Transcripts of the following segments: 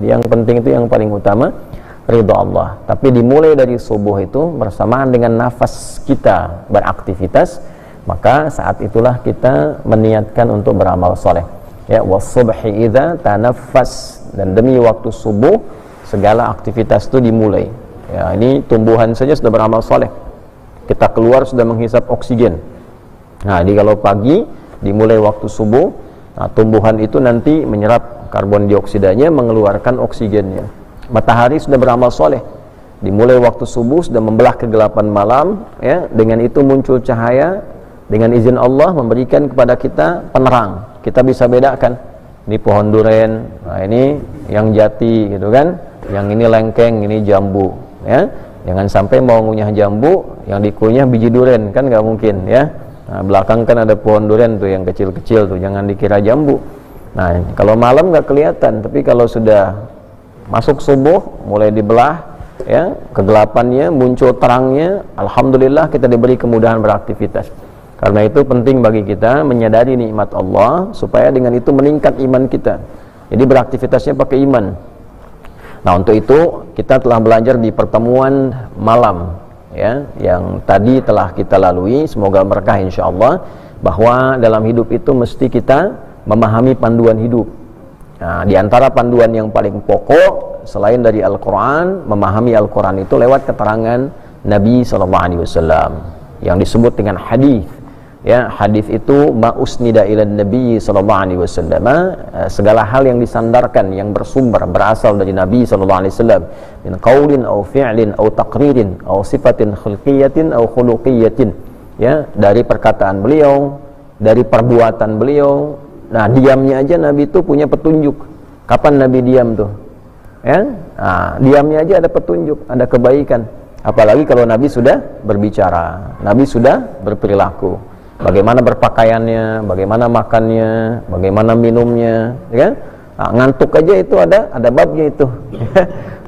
Yang penting itu yang paling utama ridha Allah. Tapi dimulai dari subuh itu bersamaan dengan nafas kita beraktivitas, maka saat itulah kita meniatkan untuk beramal soleh. Ya, was-subhi idza tanaffas, dan demi waktu subuh segala aktivitas itu dimulai. Ya, ini tumbuhan saja sudah beramal soleh. Kita keluar sudah menghisap oksigen. Nah, jadi kalau pagi dimulai waktu subuh, nah, tumbuhan itu nanti menyerap karbon dioksidanya, mengeluarkan oksigennya. Matahari sudah beramal soleh, dimulai waktu subuh sudah membelah kegelapan malam, ya, dengan itu muncul cahaya, dengan izin Allah memberikan kepada kita penerang. Kita bisa bedakan, ini pohon duren, nah ini yang jati gitu kan, yang ini lengkeng, ini jambu, ya. Jangan sampai mau ngunyah jambu yang dikunyah biji duren, kan nggak mungkin, ya. Nah, belakang kan ada pohon duren tuh yang kecil-kecil tuh, jangan dikira jambu. Nah, kalau malam nggak kelihatan, tapi kalau sudah masuk subuh mulai dibelah, ya, kegelapannya muncul terangnya, alhamdulillah kita diberi kemudahan beraktivitas. Karena itu penting bagi kita menyadari nikmat Allah supaya dengan itu meningkat iman kita. Jadi beraktivitasnya pakai iman. Nah, untuk itu kita telah belajar di pertemuan malam, ya, yang tadi telah kita lalui, semoga berkah insyaallah, bahwa dalam hidup itu mesti kita memahami panduan hidup. Nah, di antara panduan yang paling pokok selain dari Al-Quran, memahami Al-Quran itu lewat keterangan Nabi SAW yang disebut dengan hadis. Ya, hadis itu ma'usnida ila Nabi SAW, segala hal yang disandarkan, yang bersumber, berasal dari Nabi SAW, min qaulin au fi'lin au taqririn au sifatin khulqiyatin au khuluqiyatin, ya, dari perkataan beliau, dari perbuatan beliau. Nah, diamnya aja Nabi itu punya petunjuk. Kapan Nabi diam tuh? Ya, nah, diamnya aja ada petunjuk, ada kebaikan. Apalagi kalau Nabi sudah berbicara, Nabi sudah berperilaku. Bagaimana berpakaiannya, bagaimana makannya, bagaimana minumnya, ya. Nah, ngantuk aja itu ada babnya itu.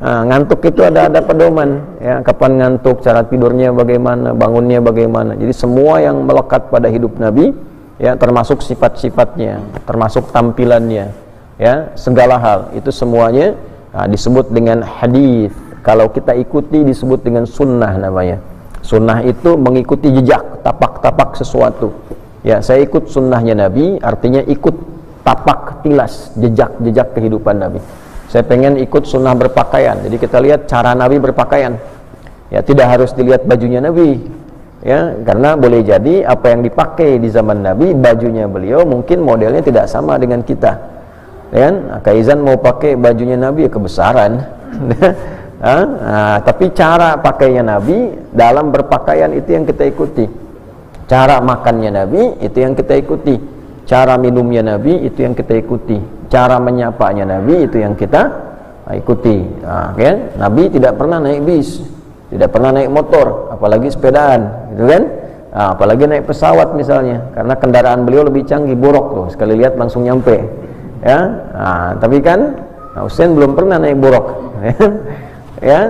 Nah, ngantuk itu ada pedoman. Ya, kapan ngantuk, cara tidurnya bagaimana, bangunnya bagaimana. Jadi semua yang melekat pada hidup Nabi, ya, termasuk sifat-sifatnya, termasuk tampilannya, ya, segala hal itu semuanya disebut dengan hadis. Kalau kita ikuti disebut dengan sunnah namanya. Sunnah itu mengikuti jejak, tapak-tapak sesuatu. Ya, saya ikut sunnahnya Nabi, artinya ikut tapak tilas, jejak-jejak kehidupan Nabi. Saya pengen ikut sunnah berpakaian, jadi kita lihat cara Nabi berpakaian. Ya, tidak harus dilihat bajunya Nabi. Ya, karena boleh jadi apa yang dipakai di zaman Nabi, bajunya beliau mungkin modelnya tidak sama dengan kita. Ya, Kaizan mau pakai bajunya Nabi ya kebesaran. Tapi cara pakainya Nabi dalam berpakaian itu yang kita ikuti. Cara makannya Nabi itu yang kita ikuti. Cara minumnya Nabi itu yang kita ikuti. Cara menyapanya Nabi itu yang kita ikuti. Ya, Nabi tidak pernah naik bis, tidak pernah naik motor, apalagi sepedaan, gitu kan? Apalagi naik pesawat misalnya, karena kendaraan beliau lebih canggih, buruk tuh, sekali lihat langsung nyampe. Ya, tapi kan Husain belum pernah naik buruk. Ya,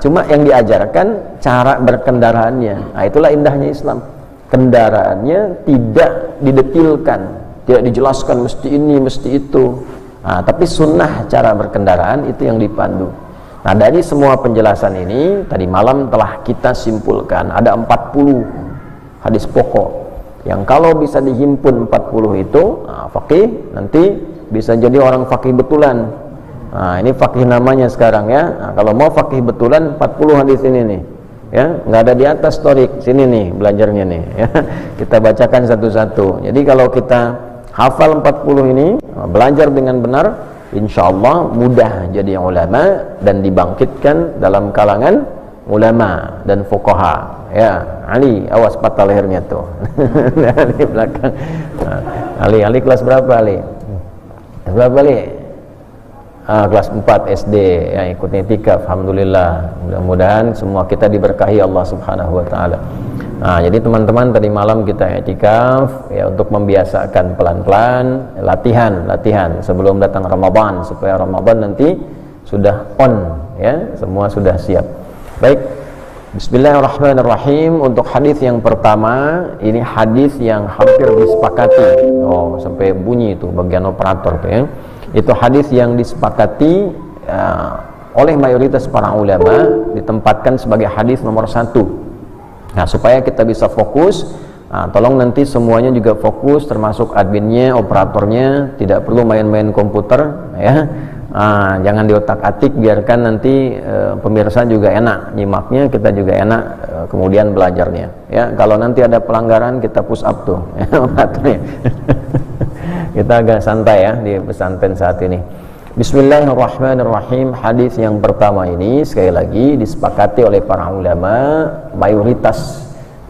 cuma yang diajarkan cara berkendaraannya. Nah, itulah indahnya Islam. Kendaraannya tidak didetilkan, tidak dijelaskan mesti ini, mesti itu. Tapi sunnah cara berkendaraan itu yang dipandu. Nah, dari semua penjelasan ini tadi malam telah kita simpulkan ada 40 hadis pokok yang kalau bisa dihimpun 40 itu faqih, nanti bisa jadi orang faqih betulan. Nah, ini faqih namanya sekarang ya. Nah, kalau mau faqih betulan 40 hadis ini nih. Ya, nggak ada di atas torik, sini nih belajarnya nih ya. Kita bacakan satu-satu. Jadi kalau kita hafal 40 ini, belajar dengan benar, insya Allah mudah jadi ulama dan dibangkitkan dalam kalangan ulama dan fuqaha. Ya, Ali, awas patah lehernya tuh. Ali belakang. Ali kelas berapa Ali? Berapa Ali? Kelas 4 SD yang ikut i'tikaf. Alhamdulillah, mudah-mudahan semua kita diberkahi Allah Subhanahu wa taala. Jadi teman-teman, tadi malam kita i'tikaf ya untuk membiasakan pelan-pelan latihan sebelum datang Ramadan, supaya Ramadan nanti sudah on ya, semua sudah siap. Baik, bismillahirrahmanirrahim. Untuk hadis yang pertama, ini hadis yang hampir disepakati. Sampai bunyi itu bagian operator tuh ya. Itu hadis yang disepakati oleh mayoritas para ulama ditempatkan sebagai hadis nomor 1. Nah, supaya kita bisa fokus, tolong nanti semuanya juga fokus, termasuk adminnya, operatornya, tidak perlu main-main komputer ya. Jangan diotak-atik, biarkan nanti pemirsa juga enak nyimaknya, kita juga enak kemudian belajarnya ya. Kalau nanti ada pelanggaran, kita push up tuh ya, operatornya. Kita agak santai ya di pesantren saat ini. Bismillahirrahmanirrahim. Hadis yang pertama ini sekali lagi disepakati oleh para ulama, mayoritas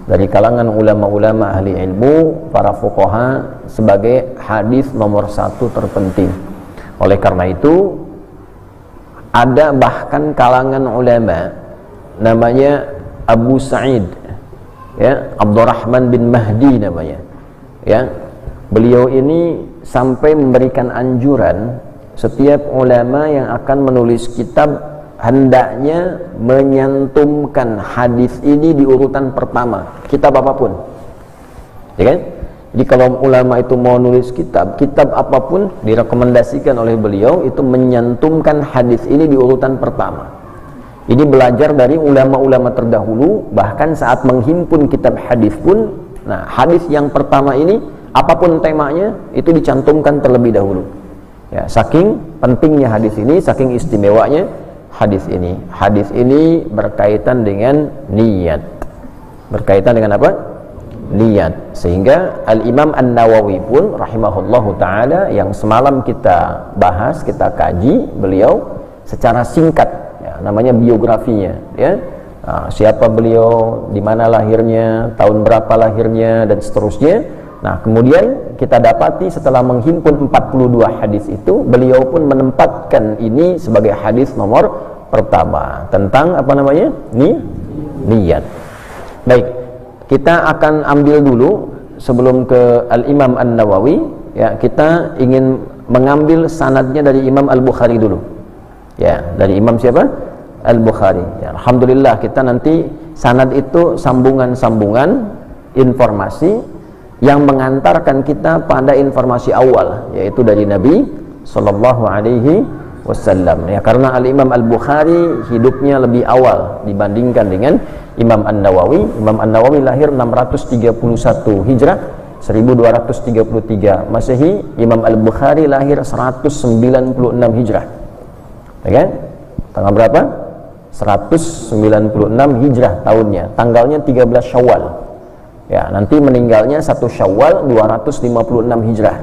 dari kalangan ulama-ulama ahli ilmu, para fuqaha, sebagai hadis nomor 1 terpenting. Oleh karena itu ada bahkan kalangan ulama namanya Abu Sa'id ya, Abdurrahman bin Mahdi namanya ya. Beliau ini sampai memberikan anjuran setiap ulama yang akan menulis kitab hendaknya menyantumkan hadis ini di urutan pertama, kitab apapun, ya kan? Jadi kalau ulama itu mau nulis kitab apapun direkomendasikan oleh beliau itu menyantumkan hadis ini di urutan pertama. Ini belajar dari ulama-ulama terdahulu, bahkan saat menghimpun kitab hadis pun, nah hadis yang pertama ini apapun temanya itu dicantumkan terlebih dahulu. Ya, saking pentingnya hadis ini, saking istimewanya hadis ini. Hadis ini berkaitan dengan niat. Berkaitan dengan apa? Niat. Sehingga Al-Imam An-Nawawi pun rahimahullahu taala yang semalam kita bahas, kita kaji beliau secara singkat ya, namanya biografinya ya. Siapa beliau, di mana lahirnya, tahun berapa lahirnya dan seterusnya. Nah, kemudian kita dapati setelah menghimpun 42 hadis itu, beliau pun menempatkan ini sebagai hadis nomor pertama tentang apa namanya? Niat. Baik, kita akan ambil dulu sebelum ke Al-Imam An-Nawawi ya, kita ingin mengambil sanadnya dari Imam Al-Bukhari dulu. Ya, dari Imam siapa? Al-Bukhari. Ya, alhamdulillah kita nanti sanad itu sambungan-sambungan informasi yang mengantarkan kita pada informasi awal, yaitu dari Nabi Sallallahu Alaihi Wasallam ya, karena Al-Imam Al-Bukhari hidupnya lebih awal dibandingkan dengan Imam An-Nawawi. Imam An-Nawawi lahir 631 Hijrah, 1233 Masehi. Imam Al-Bukhari lahir 196 Hijrah ya kan? Tanggal berapa? 196 Hijrah tahunnya, tanggalnya 13 Syawal ya, nanti meninggalnya 1 Syawal 256 Hijrah.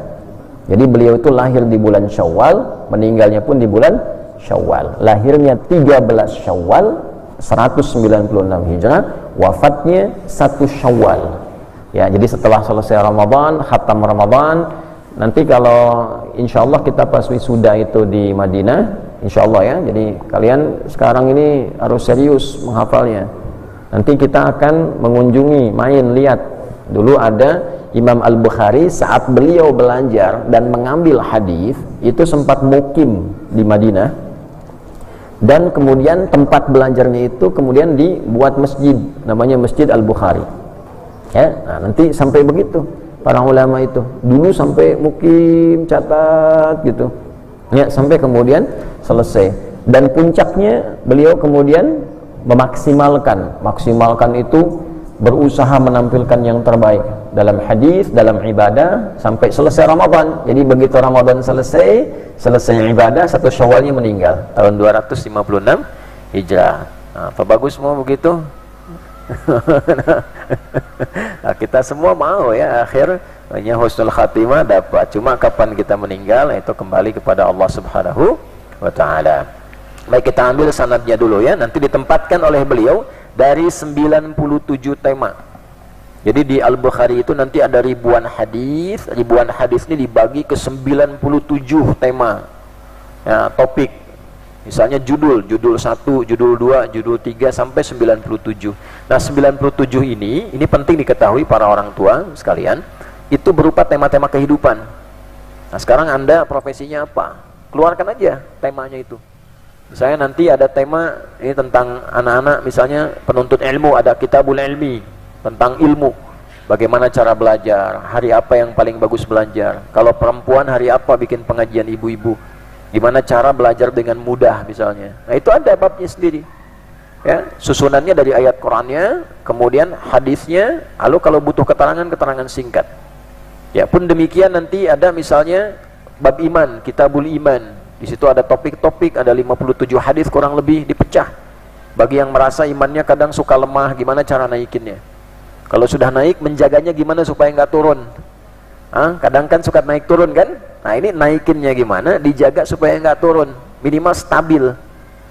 Jadi beliau itu lahir di bulan Syawal, meninggalnya pun di bulan Syawal. Lahirnya 13 Syawal 196 Hijrah, wafatnya 1 Syawal ya. Jadi setelah selesai Ramadan, khatam Ramadan, nanti kalau insya Allah kita pas wisuda itu di Madinah, insya Allah ya. Jadi kalian sekarang ini harus serius menghafalnya. Nanti kita akan mengunjungi, main, lihat. Dulu ada Imam Al-Bukhari saat beliau belajar dan mengambil hadis itu sempat mukim di Madinah, dan kemudian tempat belajarnya itu kemudian dibuat masjid, namanya Masjid Al-Bukhari ya. Nah, nanti sampai begitu para ulama itu dulu sampai mukim, catat gitu ya, sampai kemudian selesai. Dan puncaknya beliau kemudian maksimalkan itu, berusaha menampilkan yang terbaik dalam hadis, dalam ibadah sampai selesai Ramadan. Jadi begitu Ramadan selesai ibadah, 1 Syawalnya meninggal tahun 256 Hijrah. Nah, apa bagus mau begitu? Nah, kita semua mau ya akhirnya husnul khatimah dapat. Cuma kapan kita meninggal itu kembali kepada Allah Subhanahu wa taala. Baik, kita ambil sanadnya dulu ya. Nanti ditempatkan oleh beliau dari 97 tema. Jadi di Al-Bukhari itu nanti ada ribuan hadis. Ribuan hadis ini dibagi ke 97 tema ya, topik. Misalnya judul 1, judul 2, judul 3 sampai 97. Nah, 97 ini penting diketahui para orang tua sekalian, itu berupa tema-tema kehidupan. Nah, sekarang Anda profesinya apa? Keluarkan aja temanya itu. Misalnya nanti ada tema ini tentang anak-anak, misalnya penuntut ilmu, ada kitabul ilmi tentang ilmu, bagaimana cara belajar, hari apa yang paling bagus belajar. Kalau perempuan hari apa bikin pengajian ibu-ibu. Gimana cara belajar dengan mudah misalnya. Nah, itu ada babnya sendiri. Ya, susunannya dari ayat Qur'annya, kemudian hadisnya, lalu kalau butuh keterangan singkat. Ya, pun demikian nanti ada misalnya bab iman, kitabul iman. Di situ ada topik-topik, ada 57 hadis kurang lebih dipecah. Bagi yang merasa imannya kadang suka lemah, gimana cara naikinnya? Kalau sudah naik, menjaganya gimana supaya nggak turun? Kadang kan suka naik turun kan? Nah, ini naikinnya gimana? Dijaga supaya nggak turun, minimal stabil.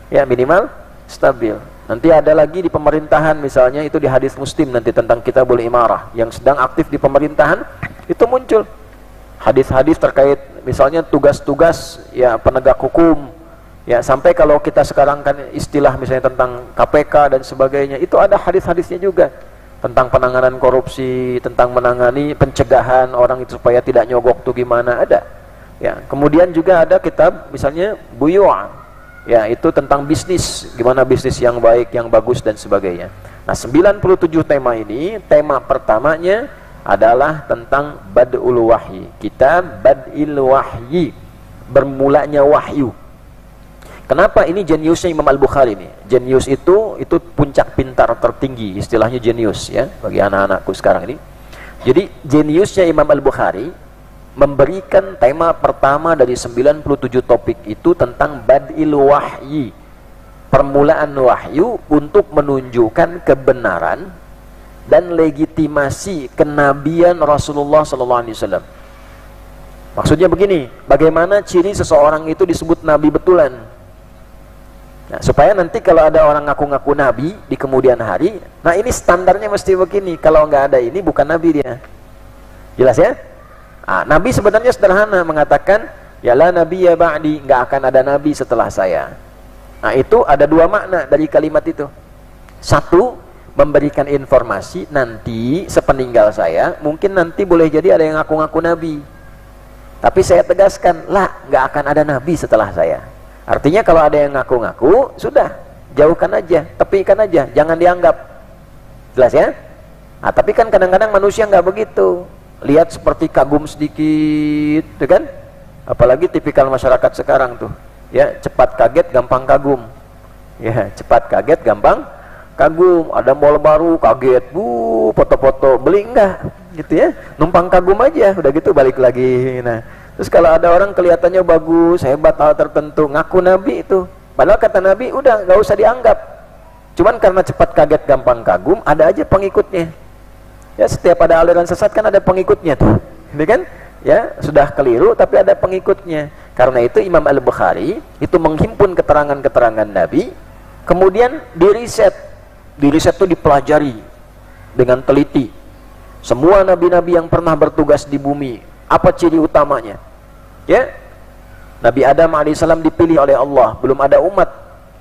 Ya, minimal stabil. Nanti ada lagi di pemerintahan misalnya, itu di hadis Muslim nanti tentang kitabul imarah, yang sedang aktif di pemerintahan itu muncul hadis-hadis terkait misalnya tugas-tugas ya penegak hukum. Ya, sampai kalau kita sekarang kan istilah misalnya tentang KPK dan sebagainya, itu ada hadis-hadisnya juga tentang penanganan korupsi, tentang menangani pencegahan orang itu supaya tidak nyogok tuh gimana, ada. Ya, kemudian juga ada kitab misalnya Buyu', ya itu tentang bisnis, gimana bisnis yang baik, yang bagus dan sebagainya. Nah, 97 tema ini, tema pertamanya adalah tentang Bad'ul Wahyi, kitab Bad'il Wahyi, bermulanya wahyu. Kenapa ini jeniusnya Imam Al-Bukhari ini? Jenius itu puncak pintar tertinggi, istilahnya jenius ya bagi anak-anakku sekarang ini. Jadi jeniusnya Imam Al-Bukhari memberikan tema pertama dari 97 topik itu tentang Bad'il Wahyi, permulaan wahyu, untuk menunjukkan kebenaran dan legitimasi kenabian Rasulullah SAW. Maksudnya begini, bagaimana ciri seseorang itu disebut nabi betulan? Nah, supaya nanti kalau ada orang ngaku-ngaku nabi di kemudian hari, nah ini standarnya mesti begini. Kalau nggak ada ini bukan nabi dia. Jelas ya? Nabi sebenarnya sederhana, mengatakan ya la nabiyya ba'di, nggak akan ada nabi setelah saya. Nah, itu ada dua makna dari kalimat itu. Satu, memberikan informasi nanti sepeninggal saya, mungkin nanti boleh jadi ada yang ngaku-ngaku nabi. Tapi saya tegaskan, lah nggak akan ada nabi setelah saya. Artinya kalau ada yang ngaku-ngaku, sudah, jauhkan aja, tepikan aja, jangan dianggap. Jelas ya? Tapi kan kadang-kadang manusia nggak begitu. Lihat seperti kagum sedikit, tuh kan? Apalagi tipikal masyarakat sekarang tuh, ya cepat kaget, gampang kagum. Ya, cepat kaget, gampang kagum. Ada mall baru, kaget, foto-foto, beli enggak? Gitu ya, numpang kagum aja, udah gitu balik lagi. Nah, terus kalau ada orang kelihatannya bagus, hebat hal tertentu, ngaku nabi itu, padahal kata nabi udah nggak usah dianggap. Cuman karena cepat kaget, gampang kagum, ada aja pengikutnya. Ya, setiap ada aliran sesat kan ada pengikutnya tuh, ini kan? Ya, sudah keliru tapi ada pengikutnya. Karena itu Imam Al-Bukhari itu menghimpun keterangan-keterangan Nabi, kemudian diriset itu dipelajari dengan teliti. Semua nabi-nabi yang pernah bertugas di bumi, apa ciri utamanya? Ya, Nabi Adam alaihissalam dipilih oleh Allah, belum ada umat.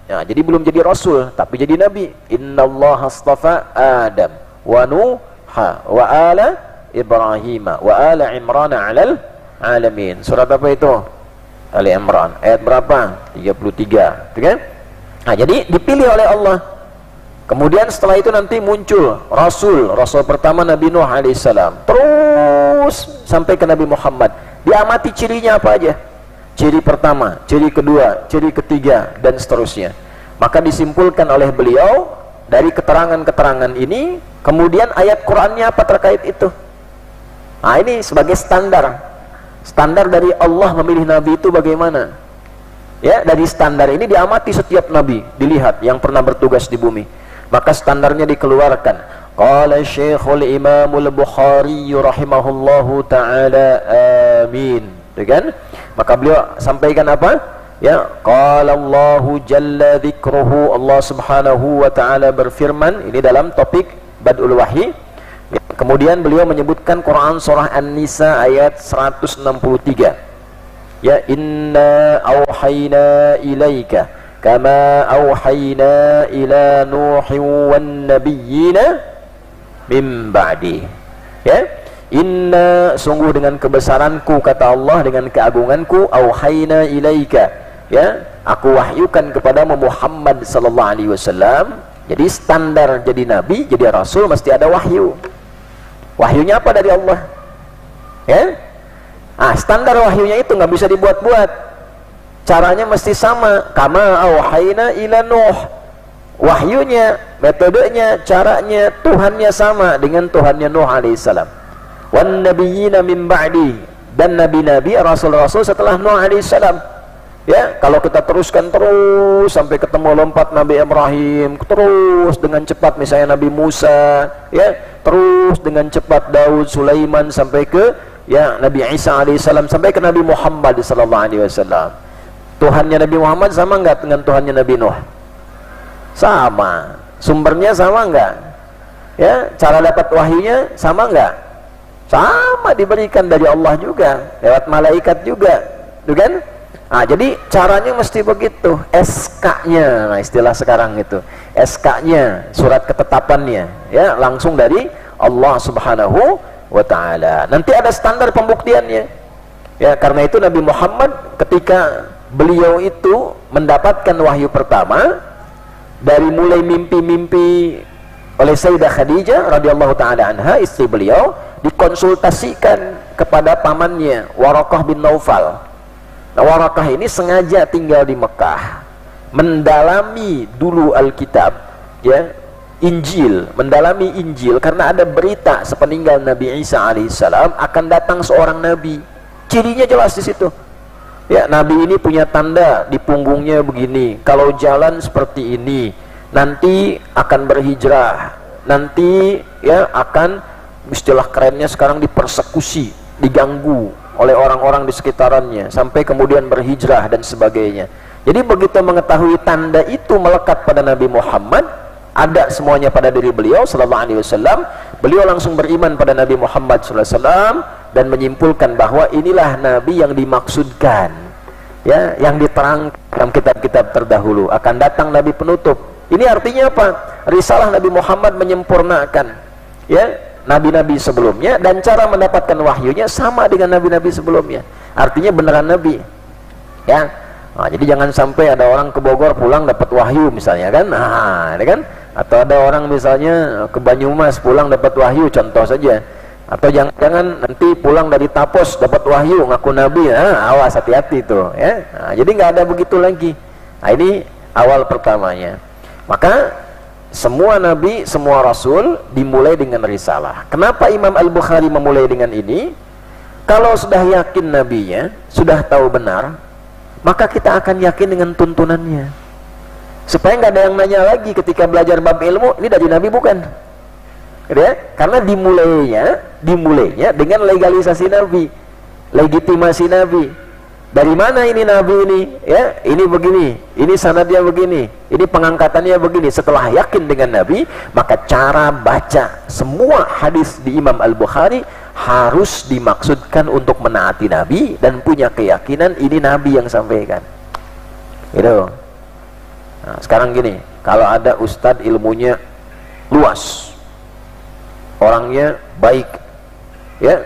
Ya, jadi belum jadi rasul, tapi jadi nabi. Innallaha astafa Adam wa Nuha wa ala Ibrahim wa ala Imran 'alal alamin. Surat apa itu? Ali Imran. Ayat berapa? 33. Gitu kan? Nah, jadi dipilih oleh Allah. Kemudian setelah itu nanti muncul rasul pertama Nabi Nuh alaihissalam, terus sampai ke Nabi Muhammad. Diamati cirinya apa aja? Ciri pertama, ciri kedua, ciri ketiga, dan seterusnya. Maka disimpulkan oleh beliau dari keterangan-keterangan ini, kemudian ayat Qur'annya apa terkait itu. Nah, ini sebagai standar dari Allah memilih Nabi itu bagaimana. Ya, dari standar ini diamati setiap Nabi, dilihat yang pernah bertugas di bumi. Maka standarnya dikeluarkan. Qala Syekhul Imamul Bukhari rahimahullahu ta'ala amin. Itu kan? Maka beliau sampaikan apa? Ya, qala Allahu jalla dzikruhu, Allah subhanahu wa ta'ala berfirman, ini dalam topik Bad'ul Wahyi. Ya, kemudian beliau menyebutkan Quran surah An-Nisa ayat 163. Ya, inna auhayna ilaika kama auhayna ila Nuhin wan nabiyyina min ba'di. Ya, inna, sungguh dengan kebesaranku, kata Allah, dengan keagunganku, auhayna ilaika, ya, aku wahyukan kepadamu Muhammad sallallahu alaihi wasallam. Jadi standar jadi nabi, jadi rasul mesti ada wahyu. Wahyunya apa? Dari Allah. Ya, standar wahyunya itu nggak bisa dibuat-buat. caranya mesti sama. Kama auhayna ila Nuh, wahyunya, metodenya, caranya, Tuhannya sama dengan Tuhannya Nuh alaihissalam. Wan nabiyina min ba'di, dan nabi-nabi, rasul-rasul setelah Nuh alaihissalam. Ya, kalau kita teruskan terus sampai ketemu lompat Nabi Ibrahim, terus dengan cepat misalnya Nabi Musa, ya, terus dengan cepat Daud, Sulaiman, sampai ke ya Nabi Isa alaihissalam, sampai ke Nabi Muhammad sallallahu alaihi wasallam. Tuhannya Nabi Muhammad sama enggak dengan Tuhannya Nabi Nuh? Sama. Sumbernya sama enggak? Ya, cara dapat wahyunya sama enggak? Sama, diberikan dari Allah juga, lewat malaikat juga, tuh kan? Nah, jadi caranya mesti begitu, SK-nya, nah istilah sekarang itu, SK-nya, surat ketetapannya, ya, langsung dari Allah Subhanahu wa Ta'ala. Nanti ada standar pembuktiannya, ya, karena itu Nabi Muhammad ketika beliau itu mendapatkan wahyu pertama, dari mulai mimpi-mimpi oleh Sayyidah Khadijah radhiyallahu ta'ala anha, istri beliau, dikonsultasikan kepada pamannya Waraqah bin Naufal. Nah, Waraqah ini sengaja tinggal di Mekah, mendalami dulu Alkitab, ya, Injil, mendalami Injil, karena ada berita sepeninggal Nabi Isa alaihissalam akan datang seorang nabi. Cirinya jelas di situ. Ya, nabi ini punya tanda di punggungnya begini, kalau jalan seperti ini, nanti akan berhijrah, nanti ya akan, istilah kerennya sekarang, dipersekusi, diganggu oleh orang-orang di sekitarannya, sampai kemudian berhijrah dan sebagainya. Jadi begitu mengetahui tanda itu melekat pada Nabi Muhammad, ada semuanya pada diri beliau sallallahu alaihi wasallam, beliau langsung beriman pada Nabi Muhammad sallallahu alaihi wasallam dan menyimpulkan bahwa inilah nabi yang dimaksudkan, ya, yang diterangkan dalam kitab-kitab terdahulu, akan datang nabi penutup. Ini artinya apa? Risalah Nabi Muhammad menyempurnakan, ya, nabi-nabi sebelumnya, dan cara mendapatkan wahyunya sama dengan nabi-nabi sebelumnya. Artinya beneran nabi, ya. Nah, jadi jangan sampai ada orang ke Bogor pulang dapat wahyu misalnya, kan? Nah, ini kan? Atau ada orang misalnya ke Banyumas pulang dapat wahyu, contoh saja. Atau jangan-jangan nanti pulang dari Tapos dapat wahyu ngaku nabi. Nah, awas, hati-hati tuh, ya. Nah, jadi nggak ada begitu lagi. Nah, ini awal pertamanya. Maka semua nabi, semua rasul dimulai dengan risalah. Kenapa Imam Al-Bukhari memulai dengan ini? Kalau sudah yakin nabinya, sudah tahu benar, maka kita akan yakin dengan tuntunannya. Supaya nggak ada yang nanya lagi ketika belajar bab ilmu, ini dari nabi bukan? Ya? Karena dimulainya dengan legalisasi nabi, legitimasi nabi. Dari mana ini nabi ini? Ya, ini begini, ini sanadnya begini, ini pengangkatannya begini. Setelah yakin dengan nabi, maka cara baca semua hadis di Imam Al-Bukhari harus dimaksudkan untuk menaati nabi dan punya keyakinan ini nabi yang sampaikan. Gitu. Nah, sekarang gini, kalau ada ustadz ilmunya luas, orangnya baik, ya,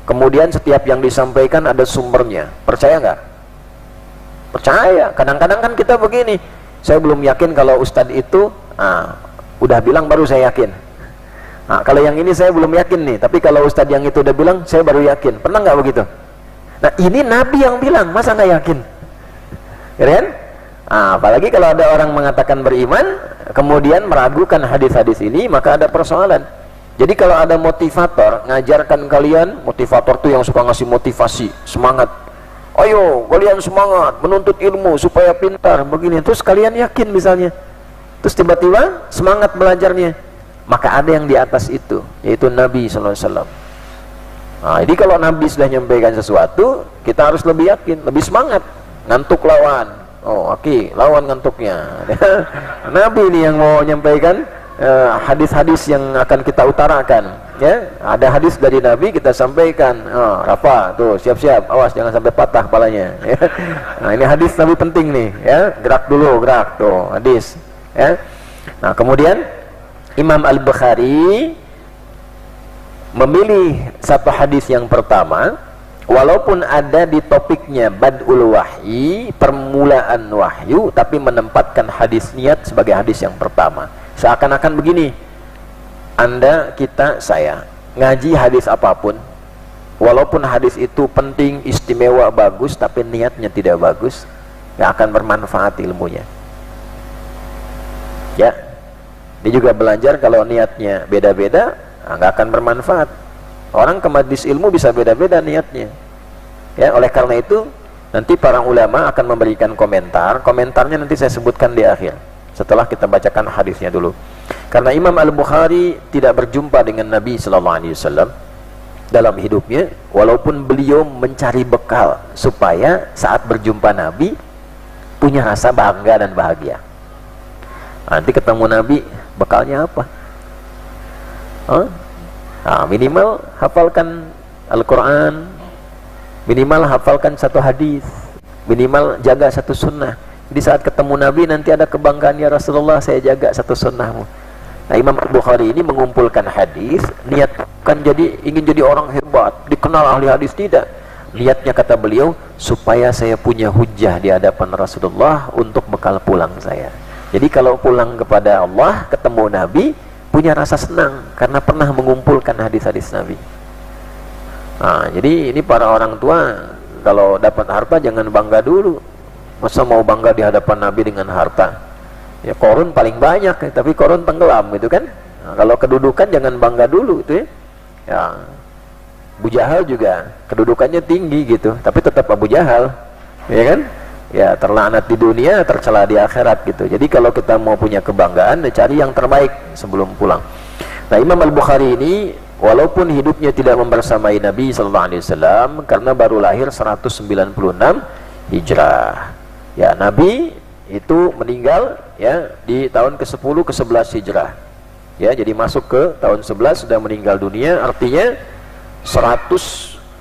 kemudian setiap yang disampaikan ada sumbernya, percaya nggak? Percaya. Kadang-kadang kan kita begini, saya belum yakin kalau ustadz itu, udah bilang baru saya yakin. Nah, kalau yang ini saya belum yakin nih, tapi kalau ustadz yang itu udah bilang, saya baru yakin. Pernah nggak begitu? Nah, ini nabi yang bilang, masa nggak yakin? Kan? Apalagi kalau ada orang mengatakan beriman, kemudian meragukan hadis-hadis ini, maka ada persoalan. Jadi kalau ada motivator ngajarkan kalian, motivator tuh yang suka ngasih motivasi, semangat, ayo kalian semangat menuntut ilmu supaya pintar begini, terus kalian yakin misalnya, terus tiba-tiba semangat belajarnya, maka ada yang di atas itu, yaitu Nabi SAW. Jadi kalau Nabi sudah menyampaikan sesuatu, kita harus lebih yakin, lebih semangat. Ngantuk lawan, oke, lawan ngantuknya. Nabi ini yang mau menyampaikan hadis-hadis yang akan kita utarakan, ya. Ada hadis dari Nabi kita sampaikan. Rafa tuh siap-siap, awas jangan sampai patah kepalanya, ya. Nah, ini hadis Nabi penting nih, ya. Gerak dulu, gerak tuh hadis, ya. Nah, kemudian Imam Al-Bukhari memilih satu hadis yang pertama, walaupun ada di topiknya Bad'ul Wahyi, permulaan wahyu, tapi menempatkan hadis niat sebagai hadis yang pertama. Seakan-akan begini, Anda, kita, saya ngaji hadis apapun, walaupun hadis itu penting, istimewa, bagus, tapi niatnya tidak bagus, nggak akan bermanfaat ilmunya. Ya, dia juga belajar kalau niatnya beda-beda, nggak akan bermanfaat. Orang ke majelis ilmu bisa beda-beda niatnya. Ya, oleh karena itu nanti para ulama akan memberikan komentar. Komentarnya nanti saya sebutkan di akhir, setelah kita bacakan hadisnya dulu. Karena Imam Al-Bukhari tidak berjumpa dengan Nabi sallallahu alaihi wasallam dalam hidupnya, walaupun beliau mencari bekal supaya saat berjumpa Nabi punya rasa bangga dan bahagia. Nanti ketemu Nabi, bekalnya apa? Minimal hafalkan Al-Quran, minimal hafalkan satu hadis, minimal jaga satu sunnah. Jadi saat ketemu Nabi nanti ada kebanggaan, ya Rasulullah, saya jaga satu sunnahmu. Nah, Imam Bukhari ini mengumpulkan hadis, niat kan ingin jadi orang hebat, dikenal ahli hadis, tidak. Niatnya, kata beliau, supaya saya punya hujjah di hadapan Rasulullah untuk bekal pulang saya. Jadi kalau pulang kepada Allah, ketemu Nabi, punya rasa senang karena pernah mengumpulkan hadis-hadis Nabi. Nah, jadi ini para orang tua kalau dapat harta jangan bangga dulu. Masa mau bangga di hadapan Nabi dengan harta? Ya, korun paling banyak, tapi korun tenggelam gitu kan. Nah, kalau kedudukan jangan bangga dulu itu ya. Ya, Abu Jahal juga kedudukannya tinggi gitu, tapi tetap Abu Jahal, ya kan? Ya, terlaknat di dunia, tercela di akhirat gitu. Jadi kalau kita mau punya kebanggaan, cari yang terbaik sebelum pulang. Nah, Imam Al-Bukhari ini walaupun hidupnya tidak membersamai Nabi sallallahu alaihi wasallam karena baru lahir 196 Hijrah. Ya, Nabi itu meninggal ya di tahun ke-10 ke-11 Hijrah. Ya, jadi masuk ke tahun 11 sudah meninggal dunia, artinya 185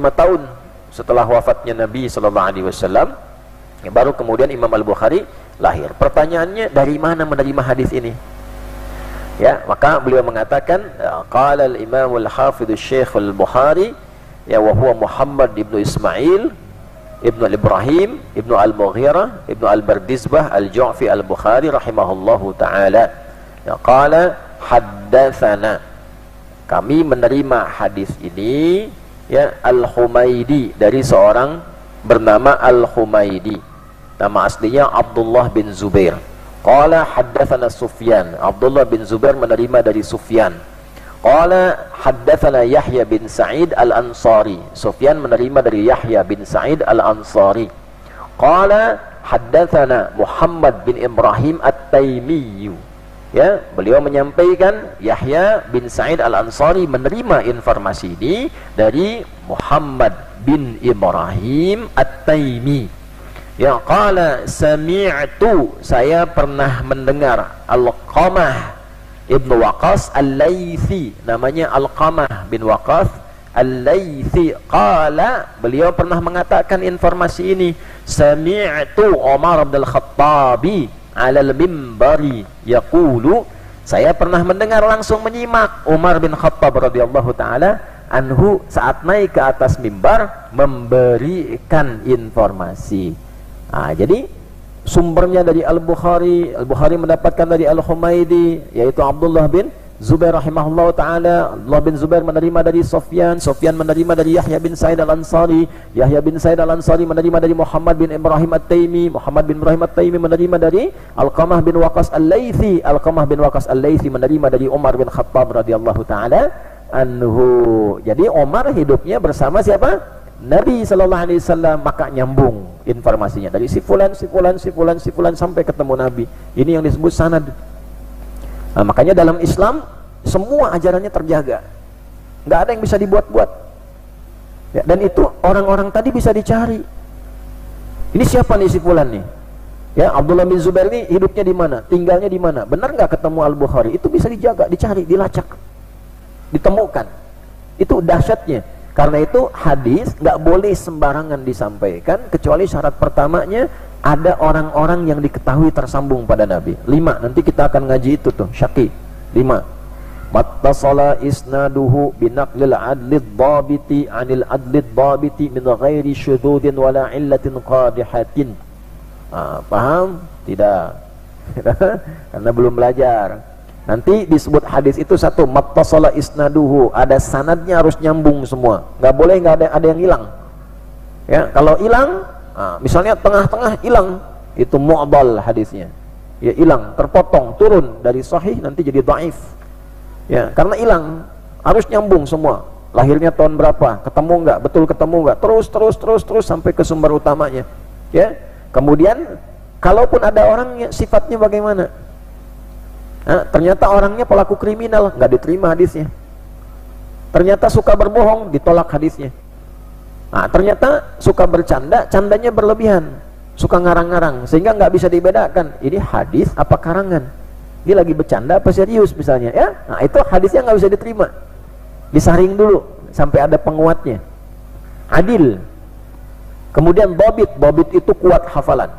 tahun setelah wafatnya Nabi sallallahu alaihi wasallam. Ya, baru kemudian Imam Al-Bukhari lahir. Pertanyaannya, dari mana menerima hadis ini? Ya, maka beliau mengatakan, qala al-Imam al-Hafidz Syekh Al-Bukhari, ya, wa huwa Muhammad ibnu Ismail ibnu Ibrahim ibnu Al-Mughirah ibnu Al-Bardizbah Al-Ju'fi Al-Bukhari rahimahullahu taala. Ya, qala haddatsana, kami menerima hadis ini, ya, Al-Humaidi, dari seorang bernama Al-Humaidi. Nama aslinya Abdullah bin Zubair. Qala haddatsana Sufyan, Abdullah bin Zubair menerima dari Sufyan. Qala haddatsana Yahya bin Sa'id Al-Ansari, Sufyan menerima dari Yahya bin Sa'id Al-Ansari. Qala haddatsana Muhammad bin Ibrahim At-Taimi. Ya, beliau menyampaikan Yahya bin Sa'id Al-Ansari menerima informasi ini dari Muhammad bin Ibrahim At-Taimi. Ya, qala sami'tu, saya pernah mendengar Al-Qamah ibnu Waqqas Al-Laythi, namanya Al-Qamah bin Waqqas Al-Laythi. Qala, beliau pernah mengatakan informasi ini, sami'tu Umar bin Al-Khattabi alal mimbari yaqulu, saya pernah mendengar, langsung menyimak Umar bin Khattab radhiyallahu taala anhu saat naik ke atas mimbar memberikan informasi. Nah, jadi sumbernya dari Al-Bukhari, Al-Bukhari mendapatkan dari Al-Humaidi, yaitu Abdullah bin Zubair rahimahullah ta'ala. Abdullah bin Zubair menerima dari Sufyan, Sufyan menerima dari Yahya bin Sa'id Al-Ansari, Yahya bin Sa'id Al-Ansari menerima dari Muhammad bin Ibrahim At-Taimi, Muhammad bin Ibrahim At-Taimi menerima dari Al-Qamah bin Waqqas Al-Laythi, Al-Qamah bin Waqqas Al-Laythi menerima dari Umar bin Khattab radhiyallahu ta'ala anhu. Jadi Umar hidupnya bersama siapa? Nabi sallallahu alaihi wasallam, maka nyambung informasinya dari si fulan sampai ketemu Nabi. Ini yang disebut sanad. Nah, makanya dalam Islam semua ajarannya terjaga, nggak ada yang bisa dibuat-buat. Ya, dan itu orang-orang tadi bisa dicari. Ini siapa nih si fulan nih? Ya, Abdullah bin Zubair ini hidupnya di mana? Tinggalnya di mana? Benar nggak ketemu Al-Bukhari? Itu bisa dijaga, dicari, dilacak, ditemukan. Itu dahsyatnya. Karena itu hadis nggak boleh sembarangan disampaikan, kecuali syarat pertamanya ada orang-orang yang diketahui tersambung pada Nabi. 5, nanti kita akan ngaji itu tuh, syaqi. 5, mattasala isnaduhu binaqlil adlid dhabiti anil adlid dhabiti min ghairi syududin wala illatin qadihatin. Paham? Tidak. Karena belum belajar. Nanti disebut hadis itu satu, mattasala isnaduhu, ada sanadnya harus nyambung semua, nggak boleh nggak ada yang hilang. Ya, kalau hilang Misalnya tengah-tengah hilang, itu mu'dal hadisnya. Ya hilang, terpotong, turun dari sahih nanti jadi dhaif. Ya, karena hilang, harus nyambung semua. Lahirnya tahun berapa, ketemu enggak, betul ketemu enggak, terus sampai ke sumber utamanya. Ya. Kemudian kalaupun ada orangnya, sifatnya bagaimana? Ternyata orangnya pelaku kriminal, enggak diterima hadisnya. Ternyata suka berbohong, ditolak hadisnya. Ternyata suka bercanda, candanya berlebihan, suka ngarang-ngarang, sehingga nggak bisa dibedakan ini hadis apa karangan, dia lagi bercanda apa serius misalnya, ya. Itu hadisnya nggak bisa diterima, disaring dulu sampai ada penguatnya. Adil. Kemudian bobit itu kuat hafalan,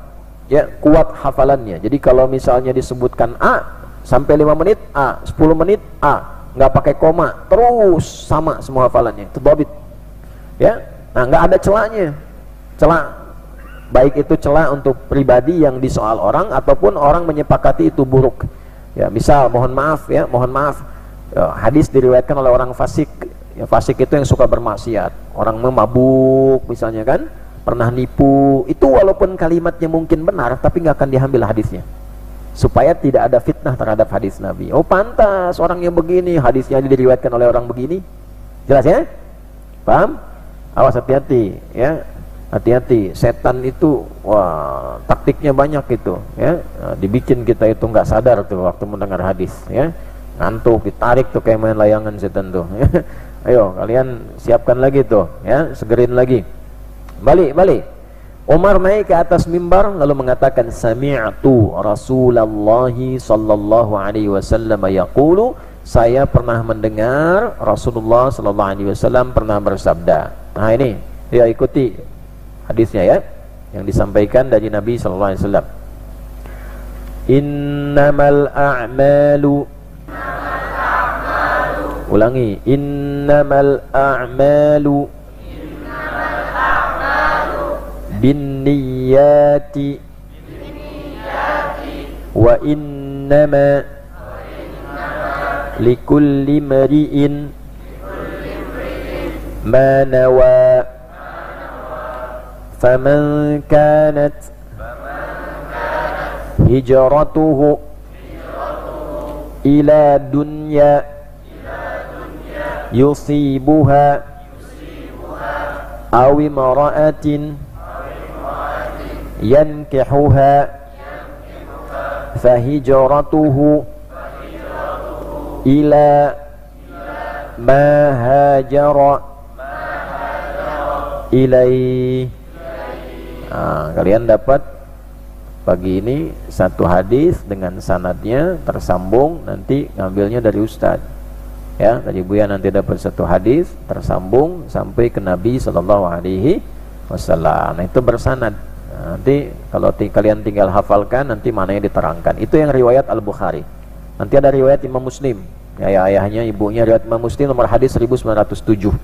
ya, kuat hafalannya. Jadi kalau misalnya disebutkan A sampai 5 menit A, 10 menit A, nggak pakai koma, terus sama semua hafalannya, itu bobit, ya. Nggak ada celahnya, celah baik itu celah untuk pribadi yang disoal orang ataupun orang menyepakati itu buruk. Ya, misal mohon maaf, hadis diriwayatkan oleh orang fasik. Ya, fasik itu yang suka bermaksiat, orang memabuk misalnya kan, pernah nipu. Itu walaupun kalimatnya mungkin benar, tapi nggak akan diambil hadisnya, supaya tidak ada fitnah terhadap hadis Nabi. Oh pantas orang yang begini, hadisnya diriwayatkan oleh orang begini. Jelas ya? Paham? Awas, hati-hati ya, hati-hati. Setan itu wah taktiknya banyak itu ya. Dibikin kita itu nggak sadar tuh waktu mendengar hadis ya, ngantuk, ditarik tuh kayak main layangan setan tuh ya. Ayo kalian siapkan lagi tuh ya, segerin lagi. Balik. Umar naik ke atas mimbar lalu mengatakan, sami'tu Rasulullah sallallahu alaihi wasallam yaqulu, saya pernah mendengar Rasulullah sallallahu alaihi wasallam pernah bersabda. Nah ini, ya ikuti hadisnya ya, yang disampaikan dari Nabi sallallahu alaihi wasallam. Innamal a'malu, ulangi, innamal a'malu binniyati wa innama likulli mri'in ma nawa faman kanat hijratuhu ila dunya yusibuha aw imra'atin yankihuha fahijratuhu ila ma hajara ilaih. Kalian dapat pagi ini satu hadis dengan sanadnya tersambung, nanti ngambilnya dari Ustadz ya, dari Buya nanti dapat satu hadis tersambung sampai ke Nabi sallallahu alaihi wasallam. Nah itu bersanad. Nanti kalau kalian tinggal hafalkan, nanti mananya diterangkan. Itu yang riwayat Al-Bukhari. Nanti ada riwayat Imam Muslim ya, ayahnya, ibunya, riwayat Imam Muslim nomor hadis 1907.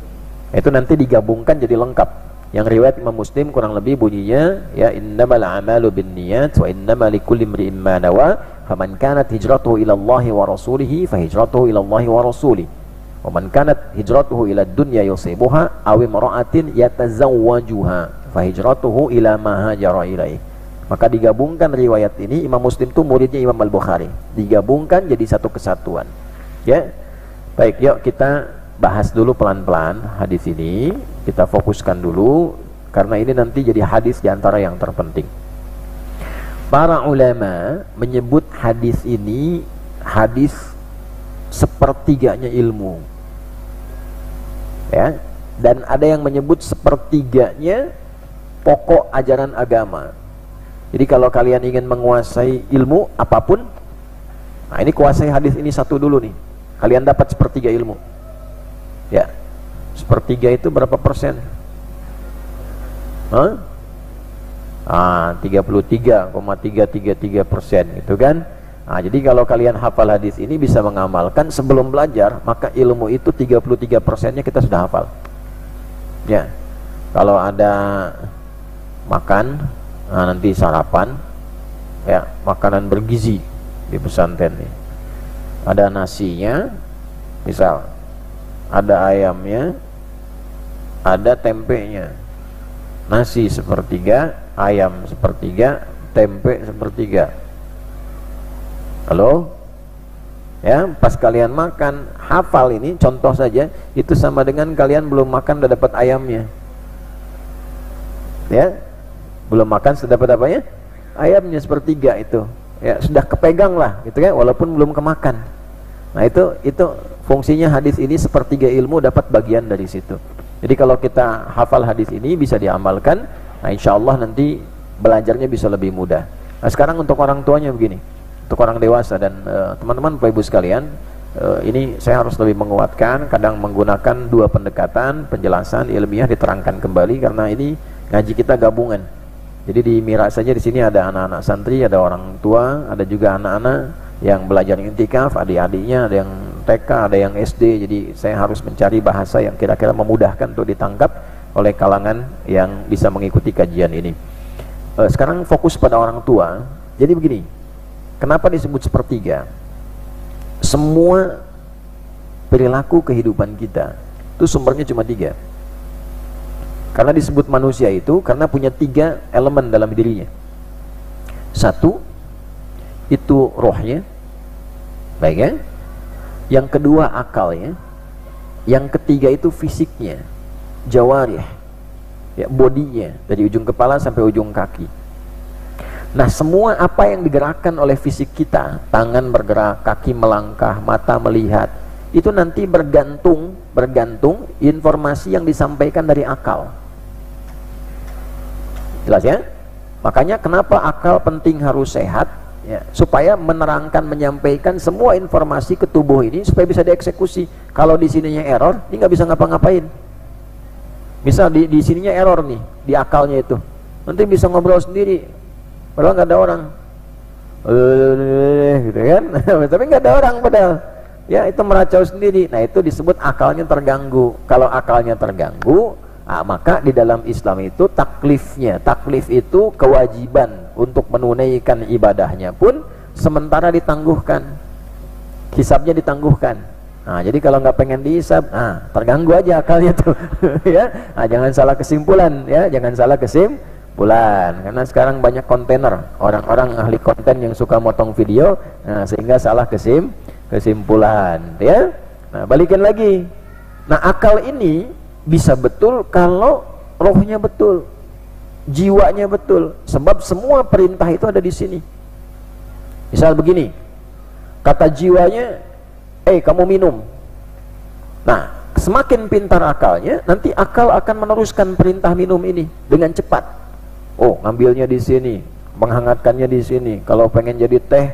Itu nanti digabungkan jadi lengkap. Yang riwayat Imam Muslim kurang lebih bunyinya ya, innamal a'malu binniyat wa innamal likulli imri'in ma nawa faman kanat hijratuhu ila Allah wa rasulihi fa hijratuhu ila Allah wa rasulih wa man kanat hijratuhu ila dunya yusibuha aw imra'atin yatazawwajuha fa hijratuhu ila ma hajara ilaih. Maka digabungkan riwayat ini, Imam Muslim itu muridnya Imam Al-Bukhari, digabungkan jadi satu kesatuan ya. Baik, yuk kita bahas dulu pelan-pelan hadis ini, kita fokuskan dulu karena ini nanti jadi hadis diantara yang terpenting. Para ulama menyebut hadis ini hadis sepertiganya ilmu ya, dan ada yang menyebut sepertiganya pokok ajaran agama. Jadi kalau kalian ingin menguasai ilmu apapun, nah ini kuasai hadis ini satu dulu nih, kalian dapat sepertiga ilmu ya. Sepertiga itu berapa persen? 33,333% gitu kan. Jadi kalau kalian hafal hadis ini bisa mengamalkan sebelum belajar, maka ilmu itu 33%-nya kita sudah hafal ya. Kalau ada makan, nanti sarapan ya, makanan bergizi di pesantren nih, ada nasinya misal, ada ayamnya, ada tempenya, nasi sepertiga, ayam sepertiga, tempe sepertiga. Halo? Ya, pas kalian makan, hafal ini, contoh saja, itu sama dengan kalian belum makan udah dapat ayamnya. Ya, belum makan sudah dapat apanya? Ayamnya sepertiga itu. Ya, sudah kepegang lah, gitu kan, walaupun belum kemakan. Nah, itu fungsinya hadis ini, sepertiga ilmu dapat bagian dari situ. Jadi kalau kita hafal hadis ini bisa diamalkan, nah insya Allah nanti belajarnya bisa lebih mudah. Nah, sekarang untuk orang tuanya begini, untuk orang dewasa dan teman-teman Bapak Ibu sekalian, ini saya harus lebih menguatkan, kadang menggunakan dua pendekatan, penjelasan ilmiah diterangkan kembali karena ini ngaji kita gabungan. Jadi di Mira saja di sini ada anak-anak santri, ada orang tua, ada juga anak-anak yang belajar intikaf, adik-adiknya ada yang TK, ada yang SD. Jadi saya harus mencari bahasa yang kira-kira memudahkan untuk ditangkap oleh kalangan yang bisa mengikuti kajian ini. Sekarang fokus pada orang tua. Jadi begini, kenapa disebut sepertiga? Semua perilaku kehidupan kita itu sumbernya cuma tiga. Karena disebut manusia itu karena punya tiga elemen dalam dirinya. Satu, itu rohnya, baik ya. Yang kedua akalnya, yang ketiga itu fisiknya, jawarih, ya, bodinya dari ujung kepala sampai ujung kaki. Nah, semua apa yang digerakkan oleh fisik kita, tangan bergerak, kaki melangkah, mata melihat, itu nanti bergantung informasi yang disampaikan dari akal. Jelas ya? Makanya kenapa akal penting harus sehat, ya, supaya menerangkan, menyampaikan semua informasi ke tubuh ini supaya bisa dieksekusi. Kalau di sininya error, ini nggak bisa ngapa-ngapain. Misal di sininya error nih, di akalnya itu, nanti bisa ngobrol sendiri, padahal nggak ada orang, gitu kan? Tapi nggak ada orang padahal, ya itu meracau sendiri. Nah itu disebut akalnya terganggu. Kalau akalnya terganggu, maka di dalam Islam itu taklifnya, taklif itu kewajiban untuk menunaikan ibadahnya pun sementara ditangguhkan, hisabnya ditangguhkan. Nah, jadi kalau nggak pengen dihisab, terganggu aja akalnya tuh, ya. Nah, jangan salah kesimpulan, ya, jangan salah kesimpulan. Karena sekarang banyak kontainer, orang-orang ahli konten yang suka motong video, sehingga salah kesimpulan, ya. Nah, balikin lagi. Nah, akal ini bisa betul kalau rohnya betul, jiwanya betul. Sebab semua perintah itu ada di sini. Misal begini, kata jiwanya, kamu minum. Nah, semakin pintar akalnya, nanti akal akan meneruskan perintah minum ini dengan cepat. Oh, ngambilnya di sini, menghangatkannya di sini. Kalau pengen jadi teh,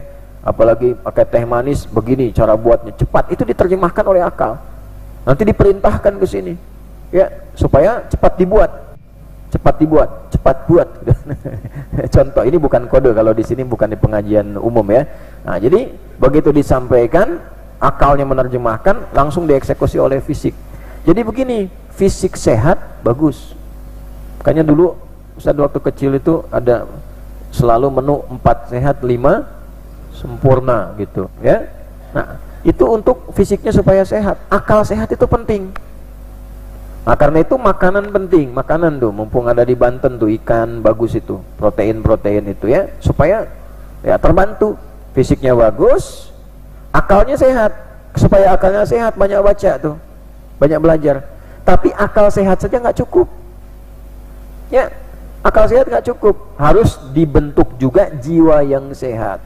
apalagi pakai teh manis, begini cara buatnya, cepat. Itu diterjemahkan oleh akal. Nanti diperintahkan ke sini, ya, supaya cepat dibuat, cepat buat. Contoh, ini bukan kode, kalau di sini bukan di pengajian umum, ya. Nah, jadi begitu disampaikan, akalnya menerjemahkan, langsung dieksekusi oleh fisik. Jadi begini, fisik sehat bagus. Makanya dulu Ustaz waktu kecil itu ada selalu menu 4 sehat 5 sempurna gitu, ya. Nah, itu untuk fisiknya supaya sehat. Akal sehat itu penting. Nah, karena itu makanan penting, makanan tuh, mumpung ada di Banten tuh ikan bagus itu, protein itu, ya, supaya ya terbantu, fisiknya bagus, akalnya sehat. Supaya akalnya sehat, banyak baca tuh, banyak belajar. Tapi akal sehat saja nggak cukup, ya, akal sehat nggak cukup, harus dibentuk juga jiwa yang sehat.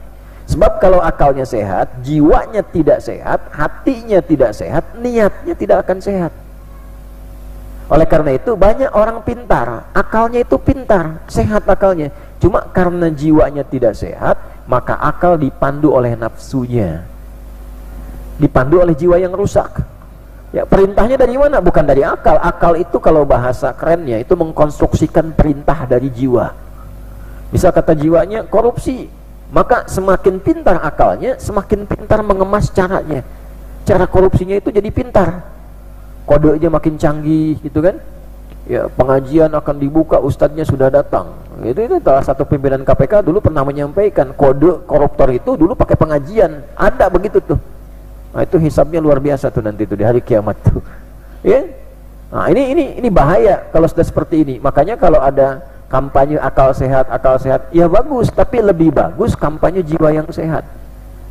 Sebab kalau akalnya sehat, jiwanya tidak sehat, hatinya tidak sehat, niatnya tidak akan sehat. Oleh karena itu banyak orang pintar, akalnya itu pintar, sehat akalnya, cuma karena jiwanya tidak sehat, maka akal dipandu oleh nafsunya, dipandu oleh jiwa yang rusak. Ya, perintahnya dari mana? Bukan dari akal. Akal itu kalau bahasa kerennya itu mengkonstruksikan perintah dari jiwa. Bisa kata jiwanya korupsi, maka semakin pintar akalnya, semakin pintar mengemas caranya. Cara korupsinya itu jadi pintar. Kodenya makin canggih gitu kan. Ya, pengajian akan dibuka, ustadznya sudah datang. Itu salah satu pimpinan KPK dulu pernah menyampaikan, kode koruptor itu dulu pakai pengajian. Ada begitu tuh. Nah, itu hisabnya luar biasa tuh nanti tuh di hari kiamat tuh. Ya. Nah, ini bahaya kalau sudah seperti ini. Makanya kalau ada kampanye akal sehat, ya bagus, tapi lebih bagus kampanye jiwa yang sehat.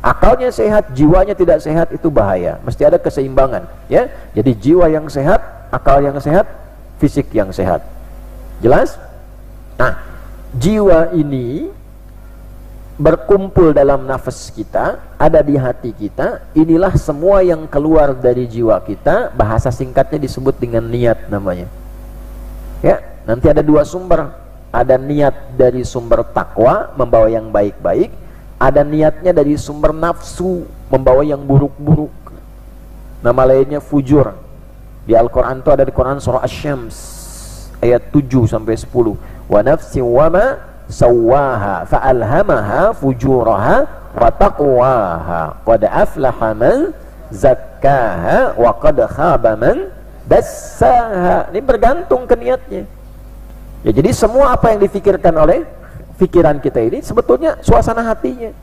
Akalnya sehat, jiwanya tidak sehat, itu bahaya. Mesti ada keseimbangan, ya. Jadi jiwa yang sehat, akal yang sehat, fisik yang sehat. Jelas? Nah, jiwa ini berkumpul dalam nafas kita, ada di hati kita. Inilah semua yang keluar dari jiwa kita. Bahasa singkatnya disebut dengan niat namanya. Ya, nanti ada dua sumber. Ada niat dari sumber takwa, membawa yang baik-baik. Ada niatnya dari sumber nafsu, membawa yang buruk-buruk. Nama lainnya fujur. Di Al-Quran itu ada di Quran surah Asy-Syams ayat 7 sampai 10. Wa nafsin wa ma sawwaha fa'alhamaha fujuraha wa taqwaha qad aflaha man zakkaha wa qad khaba man dassaha. Ini bergantung ke niatnya. Ya, jadi semua apa yang difikirkan oleh pikiran kita ini sebetulnya suasana hatinya.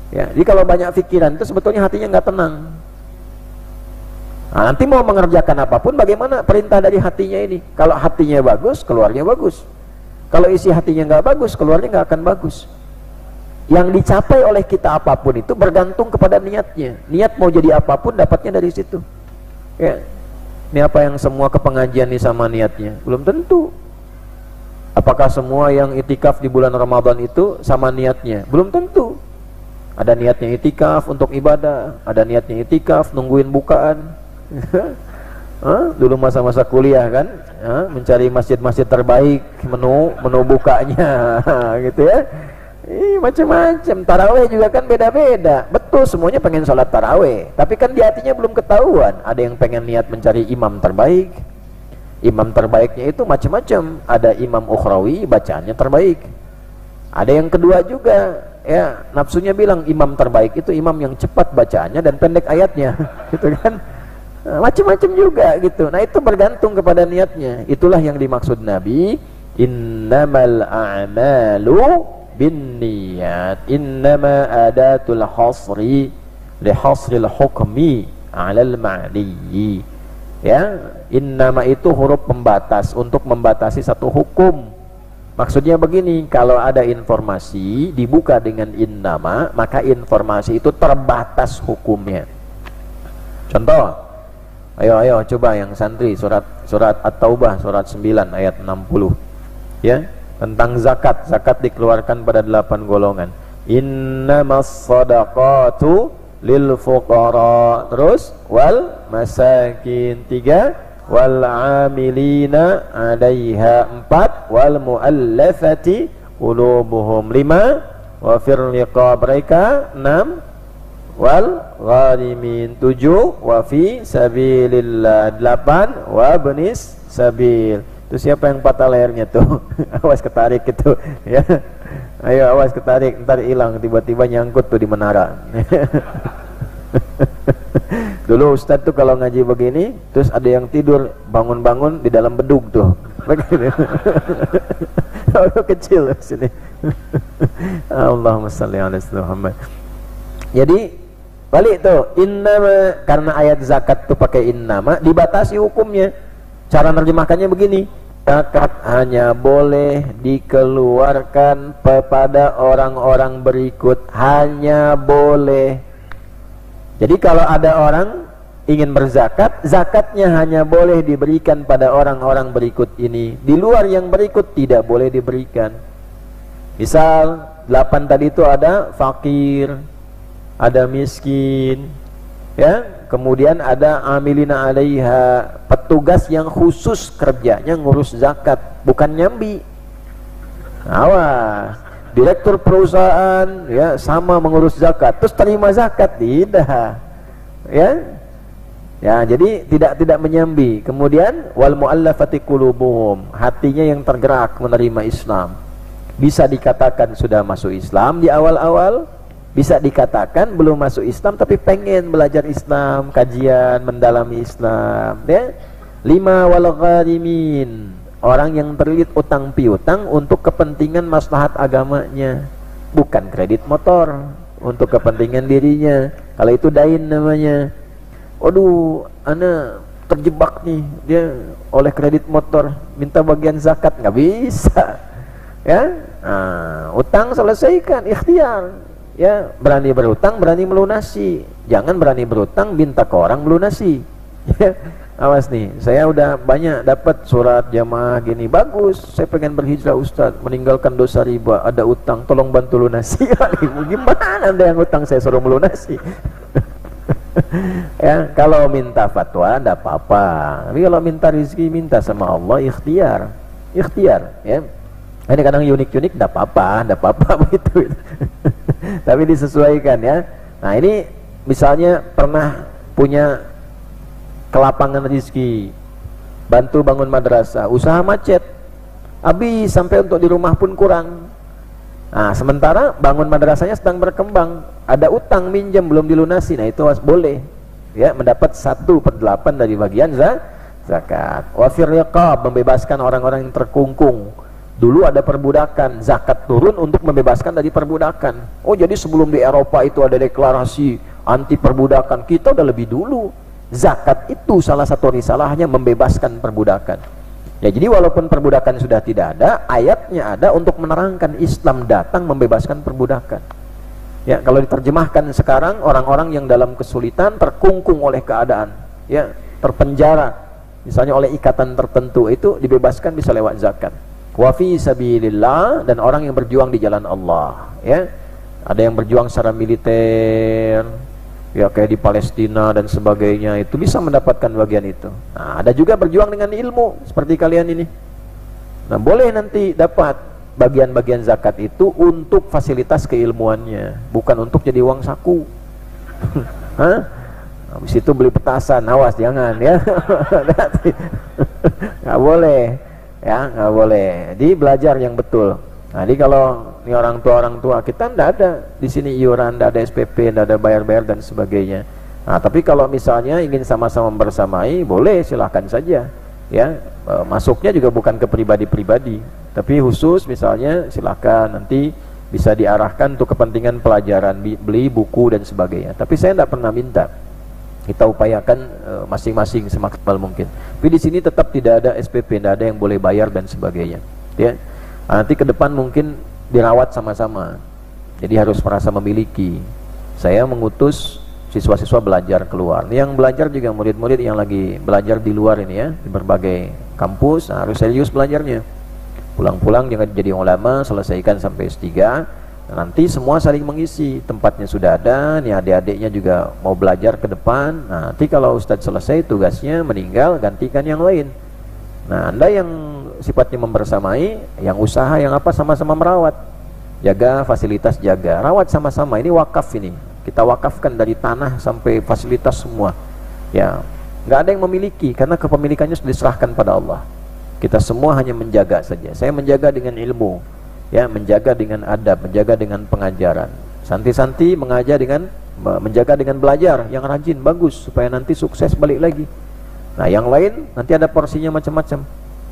Ya, jadi kalau banyak pikiran itu sebetulnya hatinya nggak tenang. Nah, nanti mau mengerjakan apapun, bagaimana perintah dari hatinya ini? Kalau hatinya bagus, keluarnya bagus. Kalau isi hatinya nggak bagus, keluarnya nggak akan bagus. Yang dicapai oleh kita apapun itu bergantung kepada niatnya. Niat mau jadi apapun, dapatnya dari situ. Ya, ini apa yang semua kepengajian ini sama niatnya? Belum tentu. Apakah semua yang itikaf di bulan Ramadan itu sama niatnya? Belum tentu. Ada niatnya itikaf untuk ibadah, ada niatnya itikaf nungguin bukaan. Dulu masa-masa kuliah kan, mencari masjid-masjid terbaik, menu bukanya, gitu ya. Macam-macam. Taraweh juga kan beda-beda. Betul, semuanya pengen sholat taraweh, tapi kan di hatinya belum ketahuan. Ada yang pengen niat mencari imam terbaik. Imam terbaiknya itu macam-macam. Ada imam ukhrawi, bacaannya terbaik. Ada yang kedua juga, ya, nafsunya bilang imam terbaik itu imam yang cepat bacaannya dan pendek ayatnya, gitu kan. Macam-macam juga gitu. Nah, itu bergantung kepada niatnya. Itulah yang dimaksud Nabi, innamal a'malu binniyat, innama adatul hasri li hasril hukmi 'alal ma'liyi. Ya, innama itu huruf pembatas untuk membatasi satu hukum. Maksudnya begini, kalau ada informasi dibuka dengan innama, maka informasi itu terbatas hukumnya. Contoh, ayo coba yang santri surat At-Taubah surat 9 ayat 60. Ya, tentang zakat. Zakat dikeluarkan pada 8 golongan. Innamas shadaqatu lil fuqara, terus wal masakin 3, wal amilina 'alaiha 4, wal muallafati qulubuhum 5, wa fir riqab mereka 6, wal gharimin 7, wa fi sabilillah 8, wa benis sabil. Itu siapa yang patah lehernya tuh? Awas ketarik itu, ya. Ayo awas ketarik, ntar hilang, tiba-tiba nyangkut tuh di menara. Dulu Ustadz tuh kalau ngaji begini, terus ada yang tidur, bangun-bangun di dalam bedug tuh. Orang kecil sini. Allahumma shalli ala Muhammad. Jadi balik tuh, innama, karena ayat zakat tuh pakai innama, dibatasi hukumnya. Cara menerjemahkannya begini, zakat hanya boleh dikeluarkan kepada orang-orang berikut, hanya boleh. Jadi kalau ada orang ingin berzakat, zakatnya hanya boleh diberikan pada orang-orang berikut ini. Di luar yang berikut tidak boleh diberikan. Misal 8 tadi itu ada fakir, ada miskin, ya, kemudian ada amilina 'alaiha, petugas yang khusus kerjanya ngurus zakat, bukan nyambi. Awas, direktur perusahaan ya sama mengurus zakat terus terima zakat, tidak, ya, jadi tidak menyambi. Kemudian wal muallafati qulubuhum, hatinya yang tergerak menerima Islam. Bisa dikatakan sudah masuk Islam di awal-awal, bisa dikatakan belum masuk Islam tapi pengen belajar Islam, kajian, mendalami Islam, ya. 5 wal gharimin, orang yang terlilit utang piutang untuk kepentingan maslahat agamanya, bukan kredit motor untuk kepentingan dirinya. Kalau itu dain namanya. Waduh, ana terjebak nih, dia oleh kredit motor, minta bagian zakat, nggak bisa. Ya, utang selesaikan, ikhtiar. Ya, berani berutang, berani melunasi. Jangan berani berutang, minta ke orang melunasi. Ya, awas nih, saya udah banyak dapat surat jamaah gini, bagus, saya pengen berhijrah Ustaz, meninggalkan dosa riba, ada utang, tolong bantu lunasi. Gimana Anda yang utang saya suruh melunasi? Ya, kalau minta fatwa enggak apa-apa. Tapi kalau minta rezeki, minta sama Allah, ikhtiar. Ikhtiar, ya. Ini kadang unik-unik enggak apa-apa begitu. Tapi disesuaikan, ya. Nah, ini misalnya pernah punya kelapangan rezeki, bantu bangun madrasah, usaha macet, habis sampai untuk di rumah pun kurang. Nah, sementara bangun madrasahnya sedang berkembang, ada utang minjem belum dilunasi. Nah, itu boleh, ya, mendapat 1/8 dari bagian zakat. Wa fir riqab, membebaskan orang-orang yang terkungkung. Dulu ada perbudakan, zakat turun untuk membebaskan dari perbudakan. Oh, jadi sebelum di Eropa itu ada deklarasi anti perbudakan, kita udah lebih dulu. Zakat itu salah satu risalahnya membebaskan perbudakan. Ya, jadi walaupun perbudakan sudah tidak ada, ayatnya ada untuk menerangkan Islam datang membebaskan perbudakan. Ya, kalau diterjemahkan sekarang, orang-orang yang dalam kesulitan, terkungkung oleh keadaan, ya, terpenjara, misalnya oleh ikatan tertentu, itu dibebaskan bisa lewat zakat. Wa fi sabilillah, dan orang yang berjuang di jalan Allah, ya. Ada yang berjuang secara militer, ya, kayak di Palestina dan sebagainya, itu bisa mendapatkan bagian itu. Nah, ada juga berjuang dengan ilmu seperti kalian ini. Nah, boleh nanti dapat bagian-bagian zakat itu untuk fasilitas keilmuannya, bukan untuk jadi uang saku. Hah? Habis itu beli petasan, awas jangan, ya. Nggak boleh, ya, nggak boleh. Jadi belajar yang betul. Nah, jadi kalau ini orang tua kita ndak ada di sini iuran, ndak ada SPP, ndak ada bayar-bayar dan sebagainya. Nah, tapi kalau misalnya ingin sama-sama bersamai, boleh, silahkan saja. Ya, masuknya juga bukan ke pribadi-pribadi, tapi khusus misalnya silahkan, nanti bisa diarahkan untuk kepentingan pelajaran, beli buku dan sebagainya. Tapi saya ndak pernah minta. Kita upayakan masing-masing semaksimal mungkin. Tapi di sini tetap tidak ada SPP, ndak ada yang boleh bayar dan sebagainya. Ya. Nanti ke depan mungkin dirawat sama-sama, jadi harus merasa memiliki. Saya mengutus siswa-siswa belajar keluar. Ini yang belajar juga murid-murid yang lagi belajar di luar ini, ya, di berbagai kampus. Nah, harus serius belajarnya. Pulang-pulang jangan jadi ulama, selesaikan sampai S3. Nah, nanti semua saling mengisi, tempatnya sudah ada. Nih adik-adiknya juga mau belajar ke depan. Nah, nanti kalau Ustadz selesai tugasnya meninggal, gantikan yang lain. Nah, Anda yang sifatnya membersamai, yang usaha, yang apa, sama-sama merawat, jaga fasilitas, jaga, rawat sama-sama. Ini wakaf ini, kita wakafkan dari tanah sampai fasilitas semua. Ya, nggak ada yang memiliki karena kepemilikannya sudah diserahkan pada Allah. Kita semua hanya menjaga saja. Saya menjaga dengan ilmu, ya, menjaga dengan adab, menjaga dengan pengajaran. Santi-santi mengajar dengan menjaga dengan belajar yang rajin, bagus, supaya nanti sukses balik lagi. Nah, yang lain nanti ada porsinya macam-macam.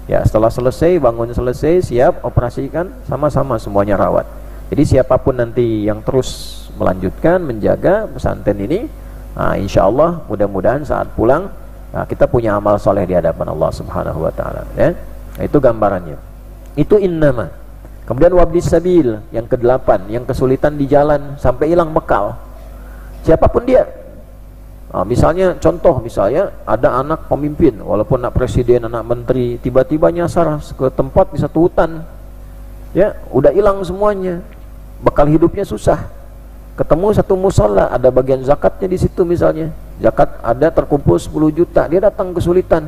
Ya, setelah selesai, bangun selesai, siap, operasikan, sama-sama semuanya rawat. Jadi siapapun nanti yang terus melanjutkan, menjaga pesantren ini, nah, insya Allah mudah-mudahan saat pulang, nah, kita punya amal soleh di hadapan Allah Subhanahu Wa Taala. Ya, nah, itu gambarannya. Itu innama. Kemudian wabdis sabil, yang ke-8, yang kesulitan di jalan sampai hilang bekal. Siapapun dia. Nah, misalnya contoh, misalnya ada anak pemimpin, walaupun anak presiden, anak menteri, tiba-tiba nyasar ke tempat di satu hutan, ya, udah hilang semuanya, bekal hidupnya susah. Ketemu satu musola, ada bagian zakatnya di situ misalnya, zakat ada terkumpul 10 juta, dia datang kesulitan,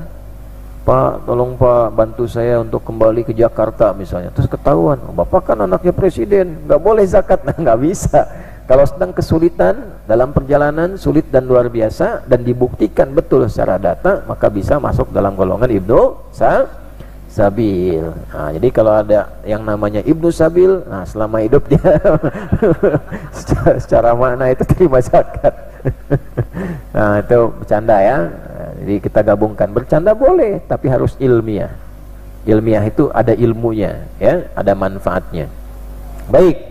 Pak, tolong Pak bantu saya untuk kembali ke Jakarta misalnya. Terus ketahuan, oh, Bapak kan anaknya presiden, nggak boleh zakat. Nah, nggak bisa. Kalau sedang kesulitan dalam perjalanan, sulit dan luar biasa, dan dibuktikan betul secara data, maka bisa masuk dalam golongan Ibnu Sabil. Nah, jadi kalau ada yang namanya Ibnu Sabil, nah, selama hidup dia secara makna itu terima zakat. Nah, itu bercanda, ya. Nah, jadi kita gabungkan, bercanda boleh, tapi harus ilmiah. Ilmiah itu ada ilmunya, ya, ada manfaatnya. Baik.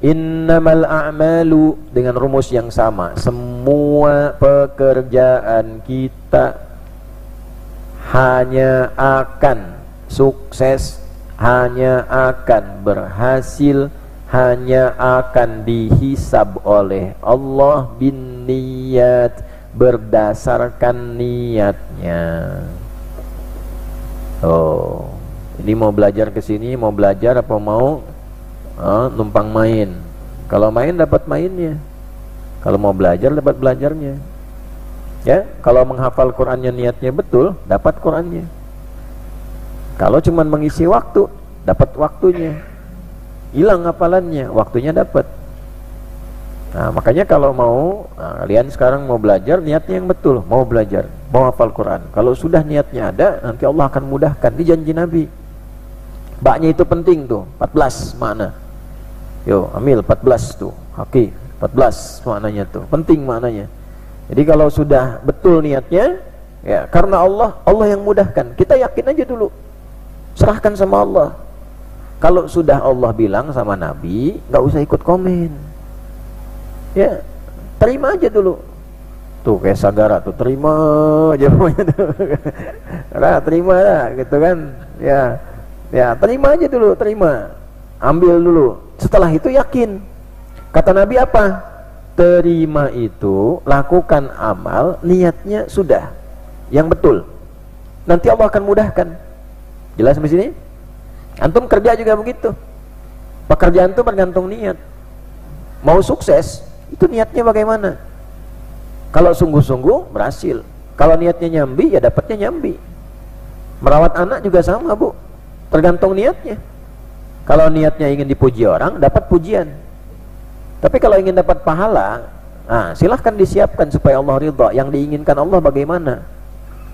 Innamal a'malu, dengan rumus yang sama, semua pekerjaan kita hanya akan sukses, hanya akan berhasil, hanya akan dihisab oleh Allah bin niyat, berdasarkan niatnya. Oh, ini mau belajar ke sini, mau belajar apa mau numpang main? Kalau main dapat mainnya, kalau mau belajar dapat belajarnya. Ya, kalau menghafal Qur'annya niatnya betul, dapat Qur'annya. Kalau cuman mengisi waktu, dapat waktunya. Hilang hafalannya, waktunya dapat. Nah, makanya kalau mau, kalian sekarang mau belajar, niatnya yang betul, mau belajar, mau hafal Quran. Kalau sudah niatnya ada, nanti Allah akan mudahkan. Di janji Nabi. Baknya itu penting tuh, 14 makna. Yo, ambil 14 tuh, Haki, 14 maknanya tuh, penting maknanya. Jadi kalau sudah betul niatnya, ya karena Allah yang mudahkan. Kita yakin aja dulu, serahkan sama Allah. Kalau sudah Allah bilang sama Nabi, nggak usah ikut komen. Ya, terima aja dulu. Tuh kayak Sagara tuh, terima aja pokoknya tuh. Nah, terima lah gitu kan. Ya terima aja dulu, terima. Ambil dulu. Setelah itu yakin. Kata Nabi apa? Terima itu, lakukan amal, niatnya sudah yang betul. Nanti Allah akan mudahkan. Jelas sampai sini? Antum kerja juga begitu. Pekerjaan itu bergantung niat. Mau sukses, itu niatnya bagaimana? Kalau sungguh-sungguh berhasil. Kalau niatnya nyambi, ya dapatnya nyambi. Merawat anak juga sama, Bu. Tergantung niatnya. Kalau niatnya ingin dipuji orang, dapat pujian. Tapi kalau ingin dapat pahala, silahkan disiapkan supaya Allah ridha. Yang diinginkan Allah bagaimana?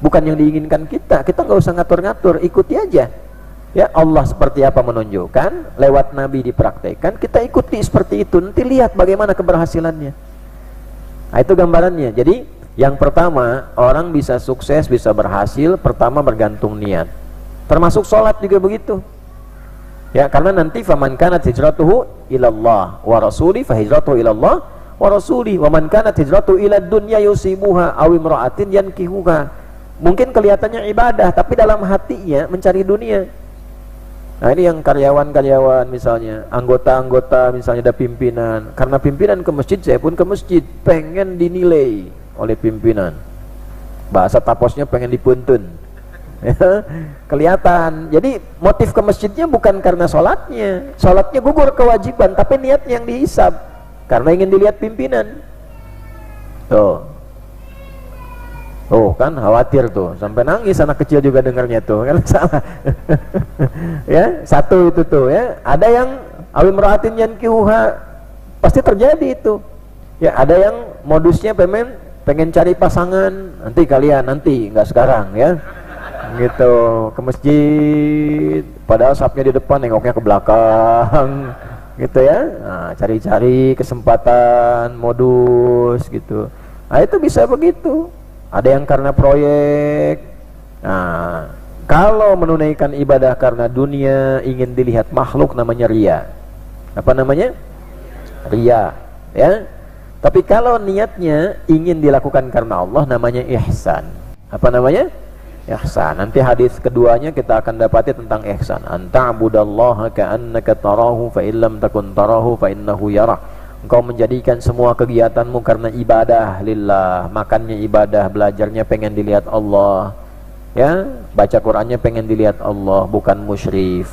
Bukan yang diinginkan kita. Kita nggak usah ngatur-ngatur, ikuti aja. Ya, Allah seperti apa menunjukkan, lewat Nabi dipraktekkan, kita ikuti seperti itu. Nanti lihat bagaimana keberhasilannya. Nah, itu gambarannya. Jadi yang pertama, orang bisa sukses, bisa berhasil, pertama bergantung niat. Termasuk sholat juga begitu. Ya, karena nanti faman kanat hijratuhu ilallah wa rasuli fa hijratuhu ilallah wa rasuli wa man kanat hijratuhu ilad dunya yusibuha aw imra'atin yankihuha. Mungkin kelihatannya ibadah, tapi dalam hatinya mencari dunia. Nah, ini yang karyawan-karyawan misalnya, anggota-anggota misalnya ada pimpinan. Karena pimpinan ke masjid, saya pun ke masjid, pengen dinilai oleh pimpinan. Bahasa taposnya pengen dipuntun. Kelihatan. Jadi motif ke masjidnya bukan karena sholatnya. Sholatnya gugur kewajiban, tapi niatnya yang dihisab karena ingin dilihat pimpinan. Tuh kan khawatir tuh, sampai nangis anak kecil juga dengarnya tuh, kan salah. Ya, satu itu tuh ya. Ada yang awim ra'atin yankihuha, pasti terjadi itu. Ya, ada yang modusnya pengen cari pasangan, nanti nggak sekarang ya. Gitu ke masjid, padahal safnya di depan, nengoknya ke belakang gitu ya. Nah, cari-cari kesempatan, modus gitu. Nah, itu bisa begitu. Ada yang karena proyek. Nah, kalau menunaikan ibadah karena dunia, ingin dilihat makhluk, namanya riya. Apa namanya? Riya, ya. Tapi kalau niatnya ingin dilakukan karena Allah, namanya ihsan. Apa namanya? Ihsan. Nanti hadis keduanya kita akan dapati tentang ihsan. Anta'budallaha ka'annaka tarahu fa illam takun tarahu fa innahu yarak. Engkau menjadikan semua kegiatanmu karena ibadah lillah. Makannya ibadah, belajarnya pengen dilihat Allah. Ya, baca Qur'annya pengen dilihat Allah, bukan musyrif.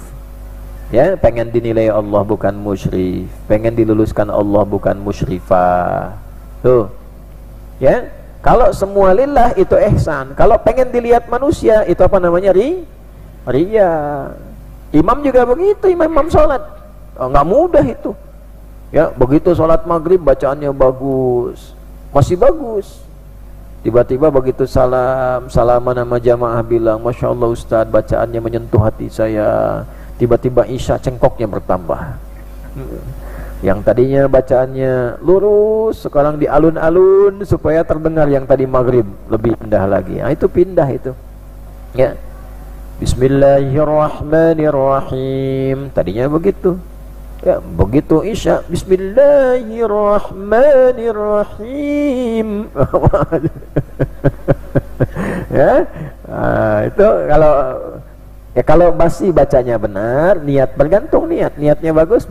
Ya, pengen dinilai Allah, bukan musyrif. Pengen diluluskan Allah, bukan musyrifah. Tuh. Ya. Kalau semua lillah itu ihsan. Kalau pengen dilihat manusia, itu apa namanya? Riya. Imam juga begitu, imam sholat. Nggak mudah itu. Ya, begitu sholat maghrib bacaannya bagus, masih bagus. Tiba-tiba begitu salaman sama jamaah bilang, Masya Allah Ustadz, bacaannya menyentuh hati saya. Tiba-tiba isya cengkoknya bertambah. Yang tadinya bacaannya lurus, sekarang di alun-alun supaya terdengar yang tadi maghrib lebih indah lagi. Nah, itu pindah itu. Ya. Bismillahirrahmanirrahim. Tadinya begitu. Ya, begitu isya, Bismillahirrahmanirrahim. Ya. itu kalau masih bacanya benar, niat bergantung niatnya bagus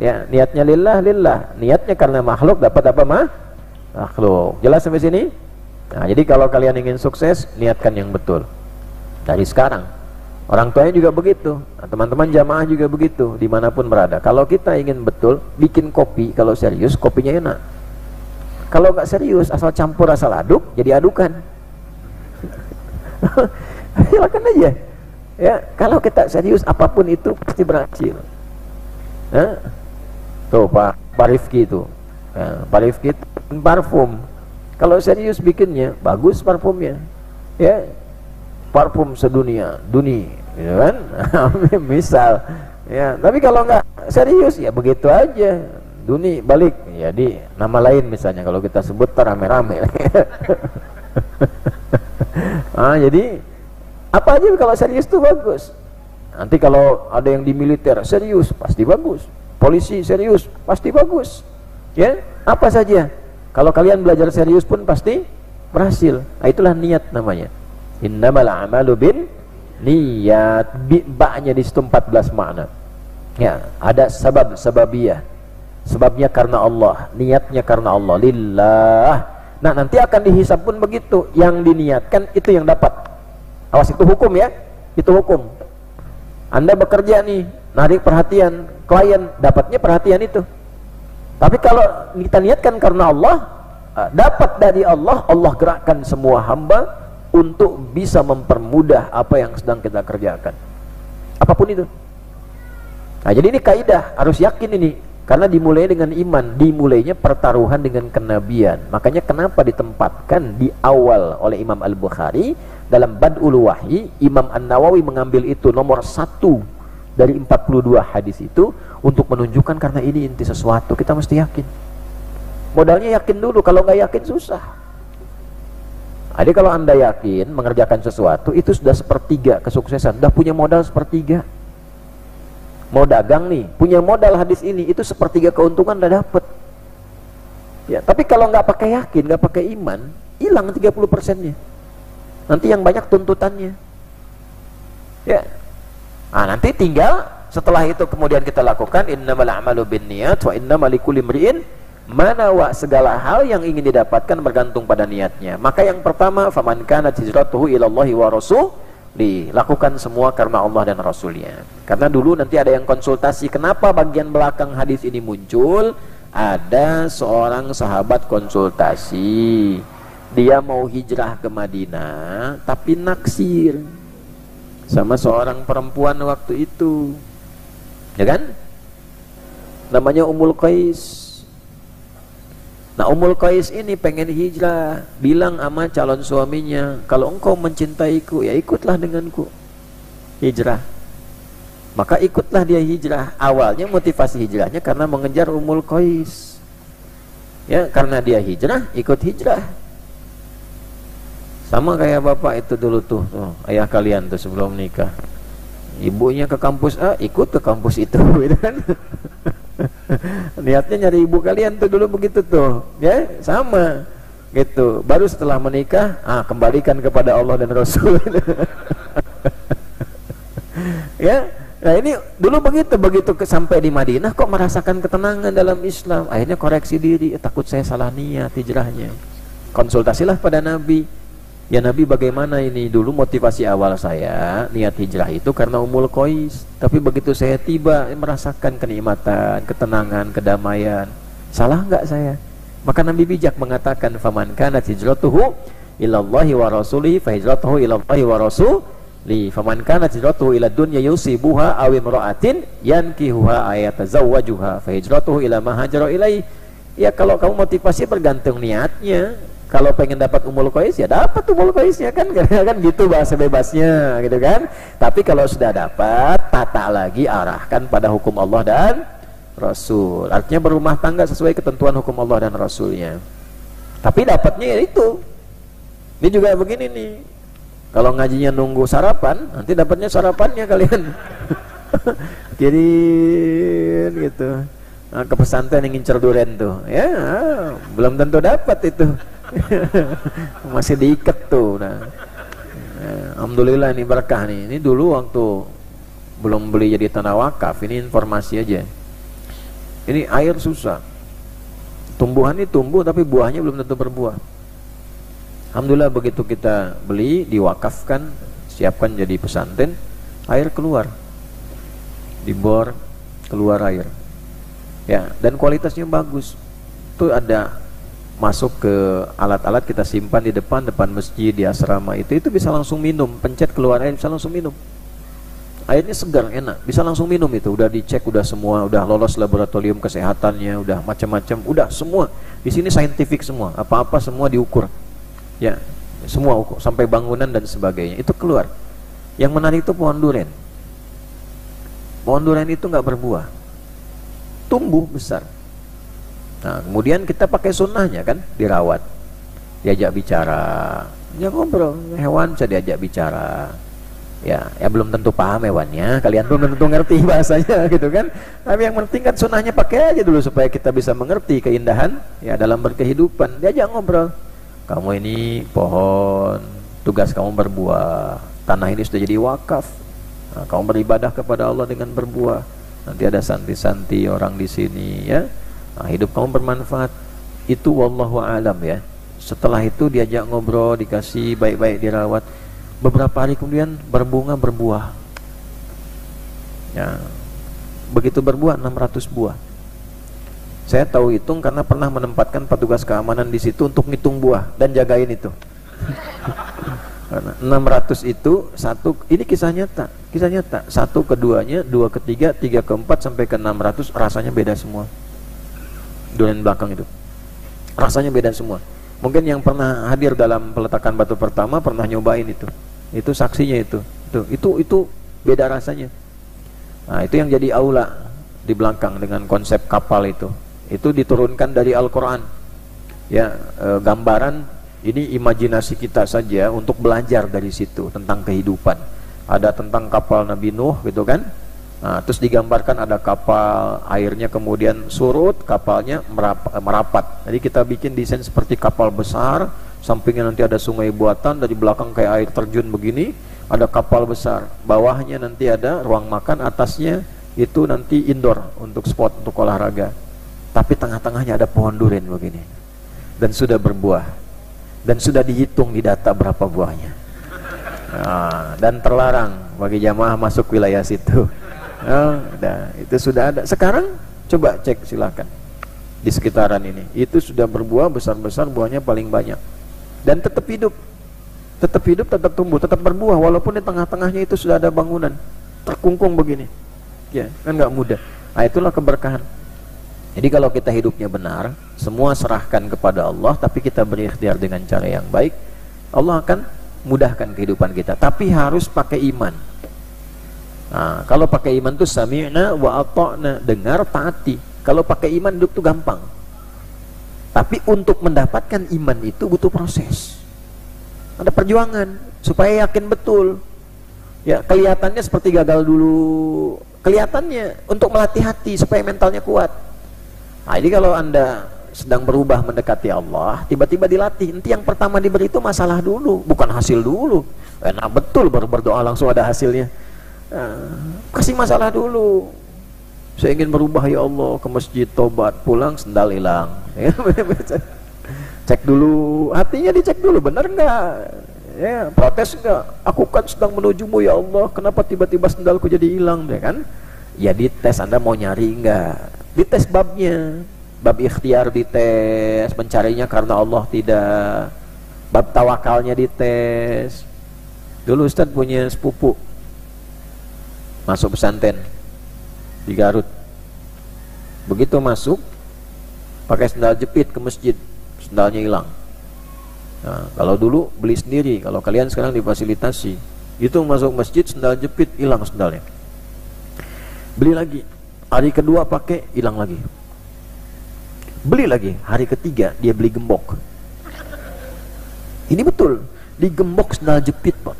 ya, niatnya lillah, niatnya karena makhluk dapat apa makhluk. Jelas sampai sini? Nah, jadi kalau kalian ingin sukses, niatkan yang betul dari sekarang. Orang tuanya juga begitu, teman-teman jamaah juga begitu, dimanapun berada. Kalau kita ingin betul, bikin kopi, kalau serius kopinya enak. Kalau nggak serius, asal campur asal aduk, jadi adukan. Silakan aja. Ya, kalau kita serius apapun itu pasti berhasil. Tuh Pak Rifki itu, Pak Rifki itu parfum. Kalau serius bikinnya, bagus parfumnya. Ya, parfum sedunia, gitu kan? Misal. Ya, tapi kalau nggak serius ya begitu aja. Duni balik, jadi nama lain misalnya kalau kita sebut rame-rame. Jadi apa aja kalau serius tuh bagus. Nanti kalau ada yang di militer serius pasti bagus, polisi serius pasti bagus. Ya, apa saja. Kalau kalian belajar serius pun pasti berhasil. Nah, itulah niat namanya. Innamal a'malu bin niat. Ba'nya di situ 14 makna. Ya, ada sababiyah. Sebabnya karena Allah, niatnya karena Allah, lillah. Nah, nanti akan dihisab pun begitu. Yang diniatkan itu yang dapat. Awas, itu hukum ya. Itu hukum. Anda bekerja nih, narik perhatian klien, dapatnya perhatian itu. Tapi kalau kita niatkan karena Allah, dapat dari Allah, Allah gerakkan semua hamba untuk bisa mempermudah apa yang sedang kita kerjakan. Apapun itu. Nah, jadi ini kaidah, harus yakin ini. Karena dimulai dengan iman, dimulainya pertaruhan dengan kenabian. Makanya kenapa ditempatkan di awal oleh Imam Al-Bukhari dalam Bad'ul Wahyi, Imam An-Nawawi mengambil itu nomor 1 dari 42 hadis itu untuk menunjukkan karena ini inti sesuatu, kita mesti yakin. Modalnya yakin dulu, kalau nggak yakin susah. Jadi kalau Anda yakin mengerjakan sesuatu, itu sudah sepertiga kesuksesan, sudah punya modal sepertiga. Mau dagang nih, punya modal hadis ini, itu sepertiga keuntungan udah dapet. Ya, tapi kalau nggak pakai yakin, nggak pakai iman, hilang 30%-nya. Nanti yang banyak tuntutannya. Ya. Nah, nanti tinggal setelah itu kemudian kita lakukan innamal a'malu binniyat wa innamal likulli imri'in ma nawa. Segala hal yang ingin didapatkan bergantung pada niatnya. Maka yang pertama, faman kanat hijratuhu ilallahi wa rasul, dilakukan semua karena Allah dan Rasulnya. Karena dulu nanti ada yang konsultasi, kenapa bagian belakang hadis ini muncul? Ada seorang sahabat konsultasi, dia mau hijrah ke Madinah tapi naksir sama seorang perempuan waktu itu, ya kan? Namanya Ummul Qais. Nah, Ummul Qais ini pengen hijrah, bilang sama calon suaminya, kalau engkau mencintaiku, ya ikutlah denganku hijrah. Maka ikutlah dia hijrah. Awalnya motivasi hijrahnya karena mengejar Ummul Qais. Ya, karena dia hijrah, ikut hijrah. Sama kayak bapak itu dulu tuh, ayah kalian tuh sebelum nikah. Ibunya ke kampus A, ikut ke kampus itu, gitu kan? Niatnya nyari ibu kalian tuh dulu begitu tuh, ya sama gitu. Baru setelah menikah, kembalikan kepada Allah dan Rasul. Ya, nah ini dulu begitu sampai di Madinah kok merasakan ketenangan dalam Islam. Akhirnya koreksi diri, takut saya salah niat hijrahnya. Konsultasilah pada Nabi. Ya Nabi, bagaimana ini? Dulu motivasi awal saya niat hijrah itu karena Ummul Qais, tapi begitu saya tiba merasakan kenikmatan, ketenangan, kedamaian. Salah enggak saya? Maka Nabi bijak mengatakan, faman kanat hijratuhu ilallahi wa rasulihi fa hijratuhu ilallahi wa rasulihi. Faman kanat hijratuhu ila dunya yusibuha aw imra'atin yankihuha ayatazawwajuha fa hijratuhu ila ma hajara ilaihi. Ya, kalau kamu motivasi bergantung niatnya. Kalau pengen dapat Ummul Qais, ya dapat Ummul Qaisnya kan, kan gitu bahasa bebasnya, gitu kan. Tapi kalau sudah dapat, tata lagi, arahkan pada hukum Allah dan Rasul. Artinya berumah tangga sesuai ketentuan hukum Allah dan Rasulnya. Tapi dapatnya ya itu. Ini juga begini nih. Kalau ngajinya nunggu sarapan, nanti dapatnya sarapannya kalian. Kirim gitu. Nah, ke pesantren yang ngincer duren tuh, ya belum tentu dapat itu. Masih diikat tuh. Nah, Alhamdulillah ini berkah nih. Ini dulu waktu belum beli jadi tanah wakaf, ini informasi aja. Ini air susah. Tumbuhan ini tumbuh tapi buahnya belum tentu berbuah. Alhamdulillah begitu kita beli, diwakafkan, siapkan jadi pesantren, air keluar. Dibor keluar air. Ya, dan kualitasnya bagus. Itu ada masuk ke alat-alat kita simpan di depan masjid, di asrama itu bisa langsung minum, pencet keluar air bisa langsung minum. Airnya segar, enak, bisa langsung minum itu. Udah dicek, udah semua, udah lolos laboratorium kesehatannya, udah macam-macam, udah semua. Di sini saintifik semua, apa-apa semua diukur. Ya, semua ukur, sampai bangunan dan sebagainya. Itu keluar. Yang menarik itu pohon duren. Pohon duren itu nggak berbuah, tumbuh besar. Nah, kemudian kita pakai sunnahnya kan, dirawat, diajak bicara, ya ngobrol, hewan bisa diajak bicara. Ya belum tentu paham hewannya, kalian belum tentu ngerti bahasanya gitu kan. Tapi yang penting kan sunnahnya pakai aja dulu supaya kita bisa mengerti keindahan ya dalam berkehidupan. Diajak ngobrol. Kamu ini pohon, tugas kamu berbuah. Tanah ini sudah jadi wakaf. Nah, kamu beribadah kepada Allah dengan berbuah. Nanti ada santi-santi orang di sini ya. Nah, hidup kamu bermanfaat. Itu wallahu alam ya. Setelah itu diajak ngobrol, dikasih baik-baik dirawat. Beberapa hari kemudian berbunga, berbuah. Ya. Begitu berbuah 600 buah. Saya tahu hitung karena pernah menempatkan petugas keamanan di situ untuk ngitung buah dan jagain itu. Karena 600 itu satu, ini kisah nyata. Satu keduanya, dua ketiga, tiga keempat sampai ke 600 rasanya beda semua. Durian belakang itu rasanya beda semua. Mungkin yang pernah hadir dalam peletakan batu pertama pernah nyobain itu saksinya itu beda rasanya. Nah, itu yang jadi aula di belakang dengan konsep kapal itu diturunkan dari Al-Quran ya. Gambaran ini imajinasi kita saja untuk belajar dari situ tentang kehidupan. Ada tentang kapal Nabi Nuh gitu kan. Nah, terus digambarkan ada kapal, airnya kemudian surut, kapalnya merapat. Jadi kita bikin desain seperti kapal besar, sampingnya nanti ada sungai buatan, dari belakang kayak air terjun begini, ada kapal besar. Bawahnya nanti ada ruang makan, atasnya itu nanti indoor untuk spot untuk olahraga. Tapi tengah-tengahnya ada pohon durian begini. Dan sudah berbuah. Dan sudah dihitung di data berapa buahnya. Nah, dan terlarang bagi jamaah masuk wilayah situ. Itu sudah ada. Sekarang coba cek silakan di sekitaran ini. Itu sudah berbuah besar-besar, buahnya paling banyak. Dan tetap hidup, tetap tumbuh, tetap berbuah walaupun di tengah-tengahnya itu sudah ada bangunan terkungkung begini. Ya, kan nggak mudah. Nah, itulah keberkahan. Jadi kalau kita hidupnya benar, semua serahkan kepada Allah, tapi kita berikhtiar dengan cara yang baik, Allah akan mudahkan kehidupan kita. Tapi harus pakai iman. Nah, kalau pakai iman tuh sami'na wa ata'na, dengar taati. Kalau pakai iman hidup tuh gampang. Tapi untuk mendapatkan iman itu butuh proses. Ada perjuangan supaya yakin betul. Ya, kelihatannya seperti gagal dulu. Kelihatannya untuk melatih hati supaya mentalnya kuat. Nah, jadi kalau Anda sedang berubah mendekati Allah, tiba-tiba dilatih. Nanti yang pertama diberi itu masalah dulu, bukan hasil dulu. Enak betul baru berdoa langsung ada hasilnya. Kasih masalah dulu. Saya ingin berubah ya Allah, ke masjid, tobat, pulang sendal hilang. Cek dulu hatinya, dicek dulu benar enggak ya, protes enggak, aku kan sedang menujumu ya Allah, kenapa tiba-tiba sendalku jadi hilang, ya kan? Ya dites, Anda mau nyari enggak, dites babnya, bab ikhtiar dites, mencarinya karena Allah tidak, bab tawakalnya dites. Dulu Ustadz punya sepupu masuk pesantren di Garut. Begitu masuk pakai sendal jepit ke masjid, sendalnya hilang. Nah, kalau dulu beli sendiri, kalau kalian sekarang difasilitasi. Itu masuk masjid sendal jepit hilang sendalnya. Beli lagi, hari kedua pakai hilang lagi. Beli lagi, hari ketiga dia beli gembok. Ini betul, digembok sendal jepit, Pak.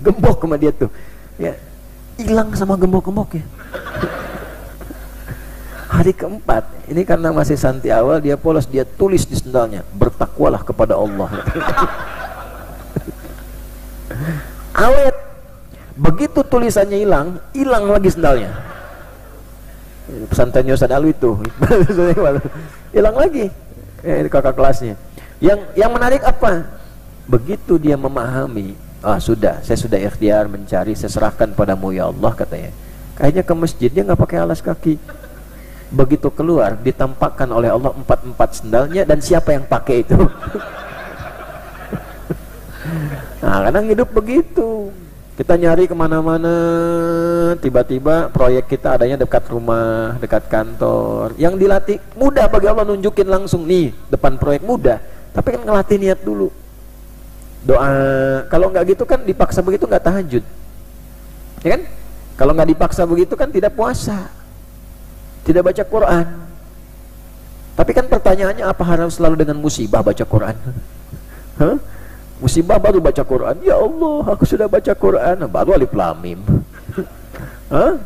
Gembok sama dia tuh. Ya, hilang sama gembok-gemboknya. Hari keempat, ini karena masih santi awal, dia polos, dia tulis di sendalnya, bertakwalah kepada Allah. Awet. Begitu tulisannya hilang, hilang lagi sendalnya. Pesantrennya Ustaz Alwi itu. Hilang lagi. Kakak kelasnya. Yang menarik apa? Begitu dia memahami, sudah, saya sudah ikhtiar mencari, saya serahkan padamu ya Allah, katanya. Kayaknya ke masjid dia nggak pakai alas kaki. Begitu keluar, ditampakkan oleh Allah 4 sendalnya, dan siapa yang pakai itu? Nah, kadang hidup begitu. Kita nyari kemana-mana, tiba-tiba proyek kita adanya dekat rumah, dekat kantor. Yang dilatih mudah bagi Allah, nunjukin langsung nih depan proyek, mudah. Tapi kan ngelatih niat dulu. Doa, kalau nggak gitu kan dipaksa begitu nggak tahajud, ya kan? Kalau nggak dipaksa begitu kan tidak puasa, tidak baca Quran. Tapi kan pertanyaannya, apa harus selalu dengan musibah baca Quran? Hah? Musibah baru baca Quran? Ya Allah, aku sudah baca Quran, baru alif lam mim. Hah?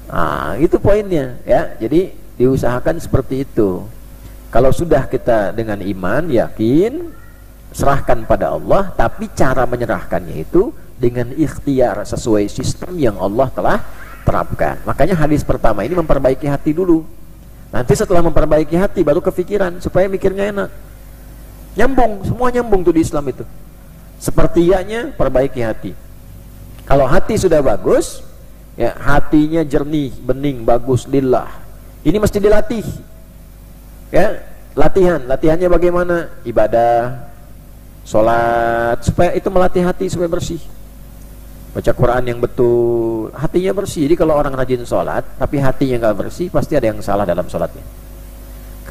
Nah, itu poinnya ya. Jadi diusahakan seperti itu. Kalau sudah kita dengan iman, yakin, serahkan pada Allah, tapi cara menyerahkannya itu dengan ikhtiar sesuai sistem yang Allah telah terapkan. Makanya hadis pertama ini memperbaiki hati dulu. Nanti setelah memperbaiki hati baru kefikiran, supaya mikirnya enak. Nyambung, semua nyambung tuh di Islam itu. Sepertiganya perbaiki hati. Kalau hati sudah bagus, ya hatinya jernih, bening, bagus, lillah. Ini mesti dilatih. Ya, latihannya bagaimana? Ibadah, sholat, supaya itu melatih hati supaya bersih. Baca Quran yang betul, hatinya bersih. Jadi kalau orang rajin sholat tapi hatinya nggak bersih, pasti ada yang salah dalam sholatnya.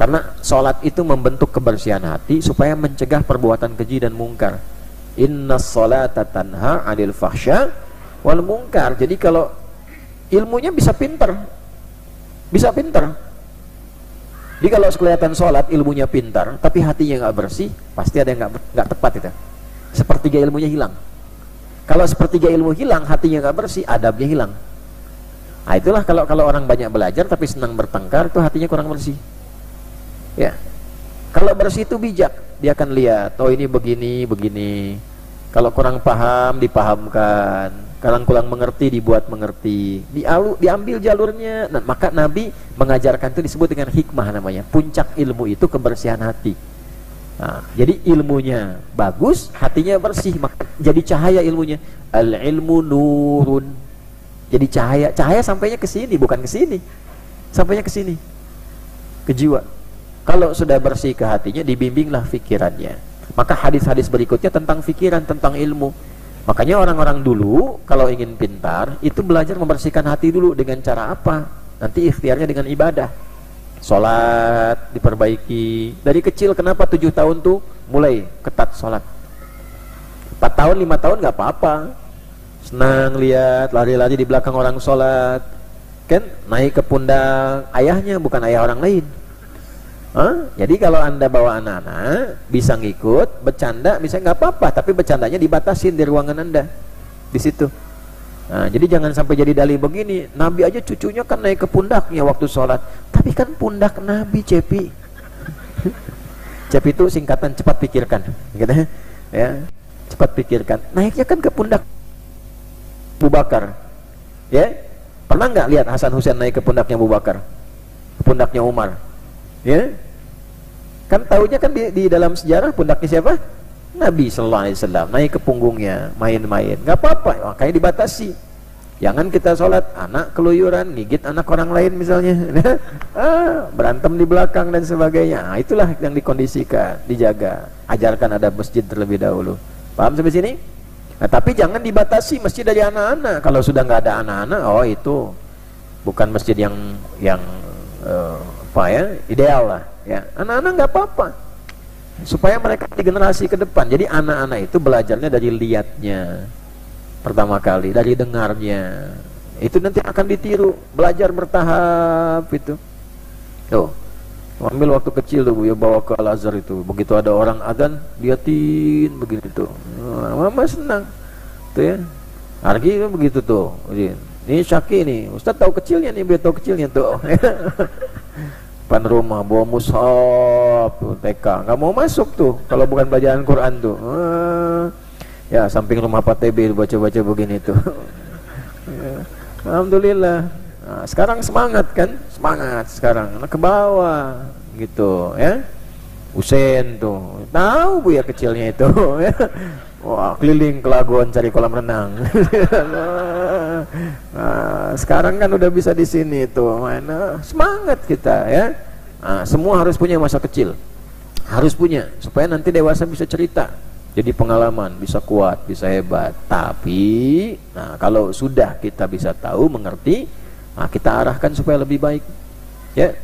Karena sholat itu membentuk kebersihan hati supaya mencegah perbuatan keji dan mungkar. Inna sholata tanha 'anil fahsya wal mungkar. Jadi kalau ilmunya bisa pinter, jadi kalau kelihatan sholat ilmunya pintar tapi hatinya nggak bersih, pasti ada yang nggak tepat itu. Sepertiga ilmunya hilang. Kalau sepertiga ilmu hilang, hatinya nggak bersih, adabnya hilang. Nah itulah kalau orang banyak belajar tapi senang bertengkar, itu hatinya kurang bersih. Ya, kalau bersih itu bijak, dia akan lihat, oh ini begini. Kalau kurang paham, dipahamkan. Kalau kurang mengerti, dibuat mengerti. Diambil jalurnya. Nah, maka Nabi mengajarkan itu disebut dengan hikmah namanya. Puncak ilmu itu kebersihan hati. Nah, jadi ilmunya bagus, hatinya bersih, maka jadi cahaya ilmunya. Al ilmu nurun. Jadi cahaya sampainya ke sini, bukan ke sini. Sampainya ke sini, ke jiwa. Kalau sudah bersih ke hatinya, dibimbinglah pikirannya. Maka hadis-hadis berikutnya tentang pikiran, tentang ilmu. Makanya orang-orang dulu kalau ingin pintar, itu belajar membersihkan hati dulu. Dengan cara apa? Nanti ikhtiarnya dengan ibadah. Sholat diperbaiki. Dari kecil, kenapa 7 tahun tuh mulai ketat sholat? 4 tahun, 5 tahun gak apa-apa. Senang lihat, lari-lari di belakang orang sholat. Kan naik ke pundak ayahnya, bukan ayah orang lain. Jadi kalau Anda bawa anak-anak, bisa ngikut, bercanda, misalnya nggak apa-apa, tapi bercandanya dibatasin di ruangan Anda, di situ. Nah, jadi jangan sampai jadi dalih begini. Nabi aja cucunya kan naik ke pundaknya waktu sholat, tapi kan pundak Nabi, Cepi. Cepi itu singkatan cepat pikirkan, gitu ya. Cepat pikirkan. Naiknya kan ke pundak Abu Bakar, ya. Pernah nggak lihat Hasan Husain naik ke pundaknya Abu Bakar, pundaknya Umar? Ya, kan taunya kan di dalam sejarah pundaknya siapa? Nabi Sallallahu Alaihi Wasallam. Naik ke punggungnya, main-main, nggak apa-apa, makanya dibatasi. Jangan kita sholat, anak keluyuran, gigit anak orang lain misalnya, berantem di belakang dan sebagainya. Nah, itulah yang dikondisikan, dijaga. Ajarkan ada masjid terlebih dahulu. Paham sampai sini? Nah, tapi jangan dibatasi masjid dari anak-anak. Kalau sudah nggak ada anak-anak, oh itu bukan masjid yang ideal lah ya. Anak-anak nggak apa-apa, supaya mereka di generasi ke depan. Jadi anak-anak itu belajarnya dari lihatnya pertama kali, dari dengarnya, itu nanti akan ditiru. Belajar bertahap itu. Tuh, ambil waktu kecil tuh ya, bawa ke Al-Azhar itu, begitu ada orang adzan liatin begitu. Mama senang tuh ya. Argi begitu tuh. Ini Syaki nih, Ustaz tahu kecilnya nih, biar tahu kecilnya tuh. Depan rumah bawa mushaf tuh, TK nggak mau masuk tuh kalau bukan bacaan Quran tuh. Ya, samping rumah Pak TB baca-baca begini tuh. Ya, alhamdulillah. Nah, sekarang semangat kan? Semangat sekarang. Nah, ke bawah gitu ya. Usen tuh. Tahu Bu ya kecilnya itu ya. Wah, keliling ke laguan cari kolam renang. Nah, sekarang kan udah bisa di sini tuh. Mana semangat kita ya. Nah, semua harus punya masa kecil. Harus punya supaya nanti dewasa bisa cerita. Jadi pengalaman, bisa kuat, bisa hebat. Tapi, nah kalau sudah kita bisa tahu, mengerti, nah kita arahkan supaya lebih baik. Ya,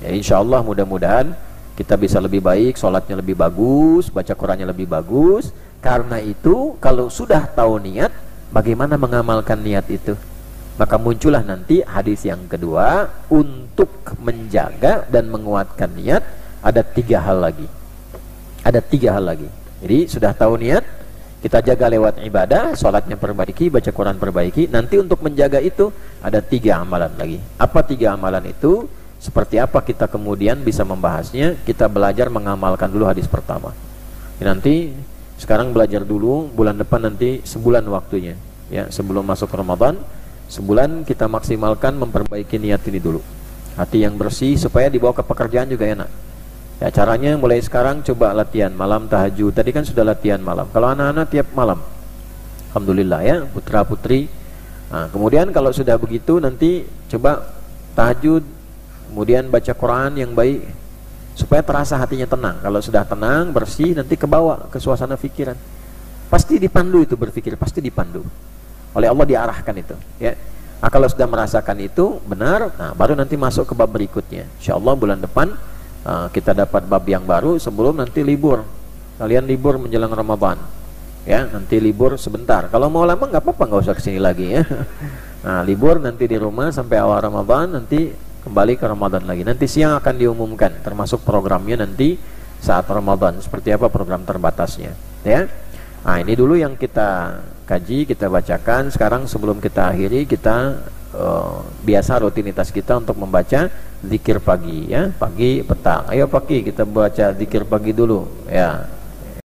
ya insya Allah mudah-mudahan kita bisa lebih baik, sholatnya lebih bagus, baca Qurannya lebih bagus. Karena itu, kalau sudah tahu niat, bagaimana mengamalkan niat itu? Maka muncullah nanti hadis yang kedua, untuk menjaga dan menguatkan niat, ada 3 hal lagi. Ada 3 hal lagi. Jadi sudah tahu niat, kita jaga lewat ibadah, sholatnya perbaiki, baca Quran perbaiki. Nanti untuk menjaga itu ada 3 amalan lagi. Apa 3 amalan itu? Seperti apa kita kemudian bisa membahasnya? Kita belajar mengamalkan dulu hadis pertama. Nanti sekarang belajar dulu, bulan depan nanti sebulan waktunya. Ya, sebelum masuk Ramadan, sebulan kita maksimalkan memperbaiki niat ini dulu. Hati yang bersih supaya dibawa ke pekerjaan juga enak. Ya, caranya mulai sekarang coba latihan malam tahajud. Tadi kan sudah latihan malam. Kalau anak-anak tiap malam, alhamdulillah ya, putra putri. Nah, kemudian kalau sudah begitu nanti coba tahajud, kemudian baca Quran yang baik supaya terasa hatinya tenang. Kalau sudah tenang, bersih, nanti kebawa ke suasana pikiran. Pasti dipandu itu berpikir, pasti dipandu oleh Allah, diarahkan itu. Ya. Nah, kalau sudah merasakan itu benar, nah baru nanti masuk ke bab berikutnya. Insyaallah bulan depan kita dapat bab yang baru sebelum nanti libur. Kalian libur menjelang Ramadan ya, nanti libur sebentar. Kalau mau lama nggak apa-apa, nggak usah kesini lagi ya. Nah, libur nanti di rumah sampai awal Ramadan, nanti kembali ke Ramadan lagi. Nanti siang akan diumumkan termasuk programnya nanti saat Ramadan, seperti apa program terbatasnya ya. Nah, ini dulu yang kita kaji, kita bacakan. Sekarang sebelum kita akhiri, kita biasa rutinitas kita untuk membaca zikir pagi ya, pagi petang. Ayo pagi kita baca zikir pagi dulu ya.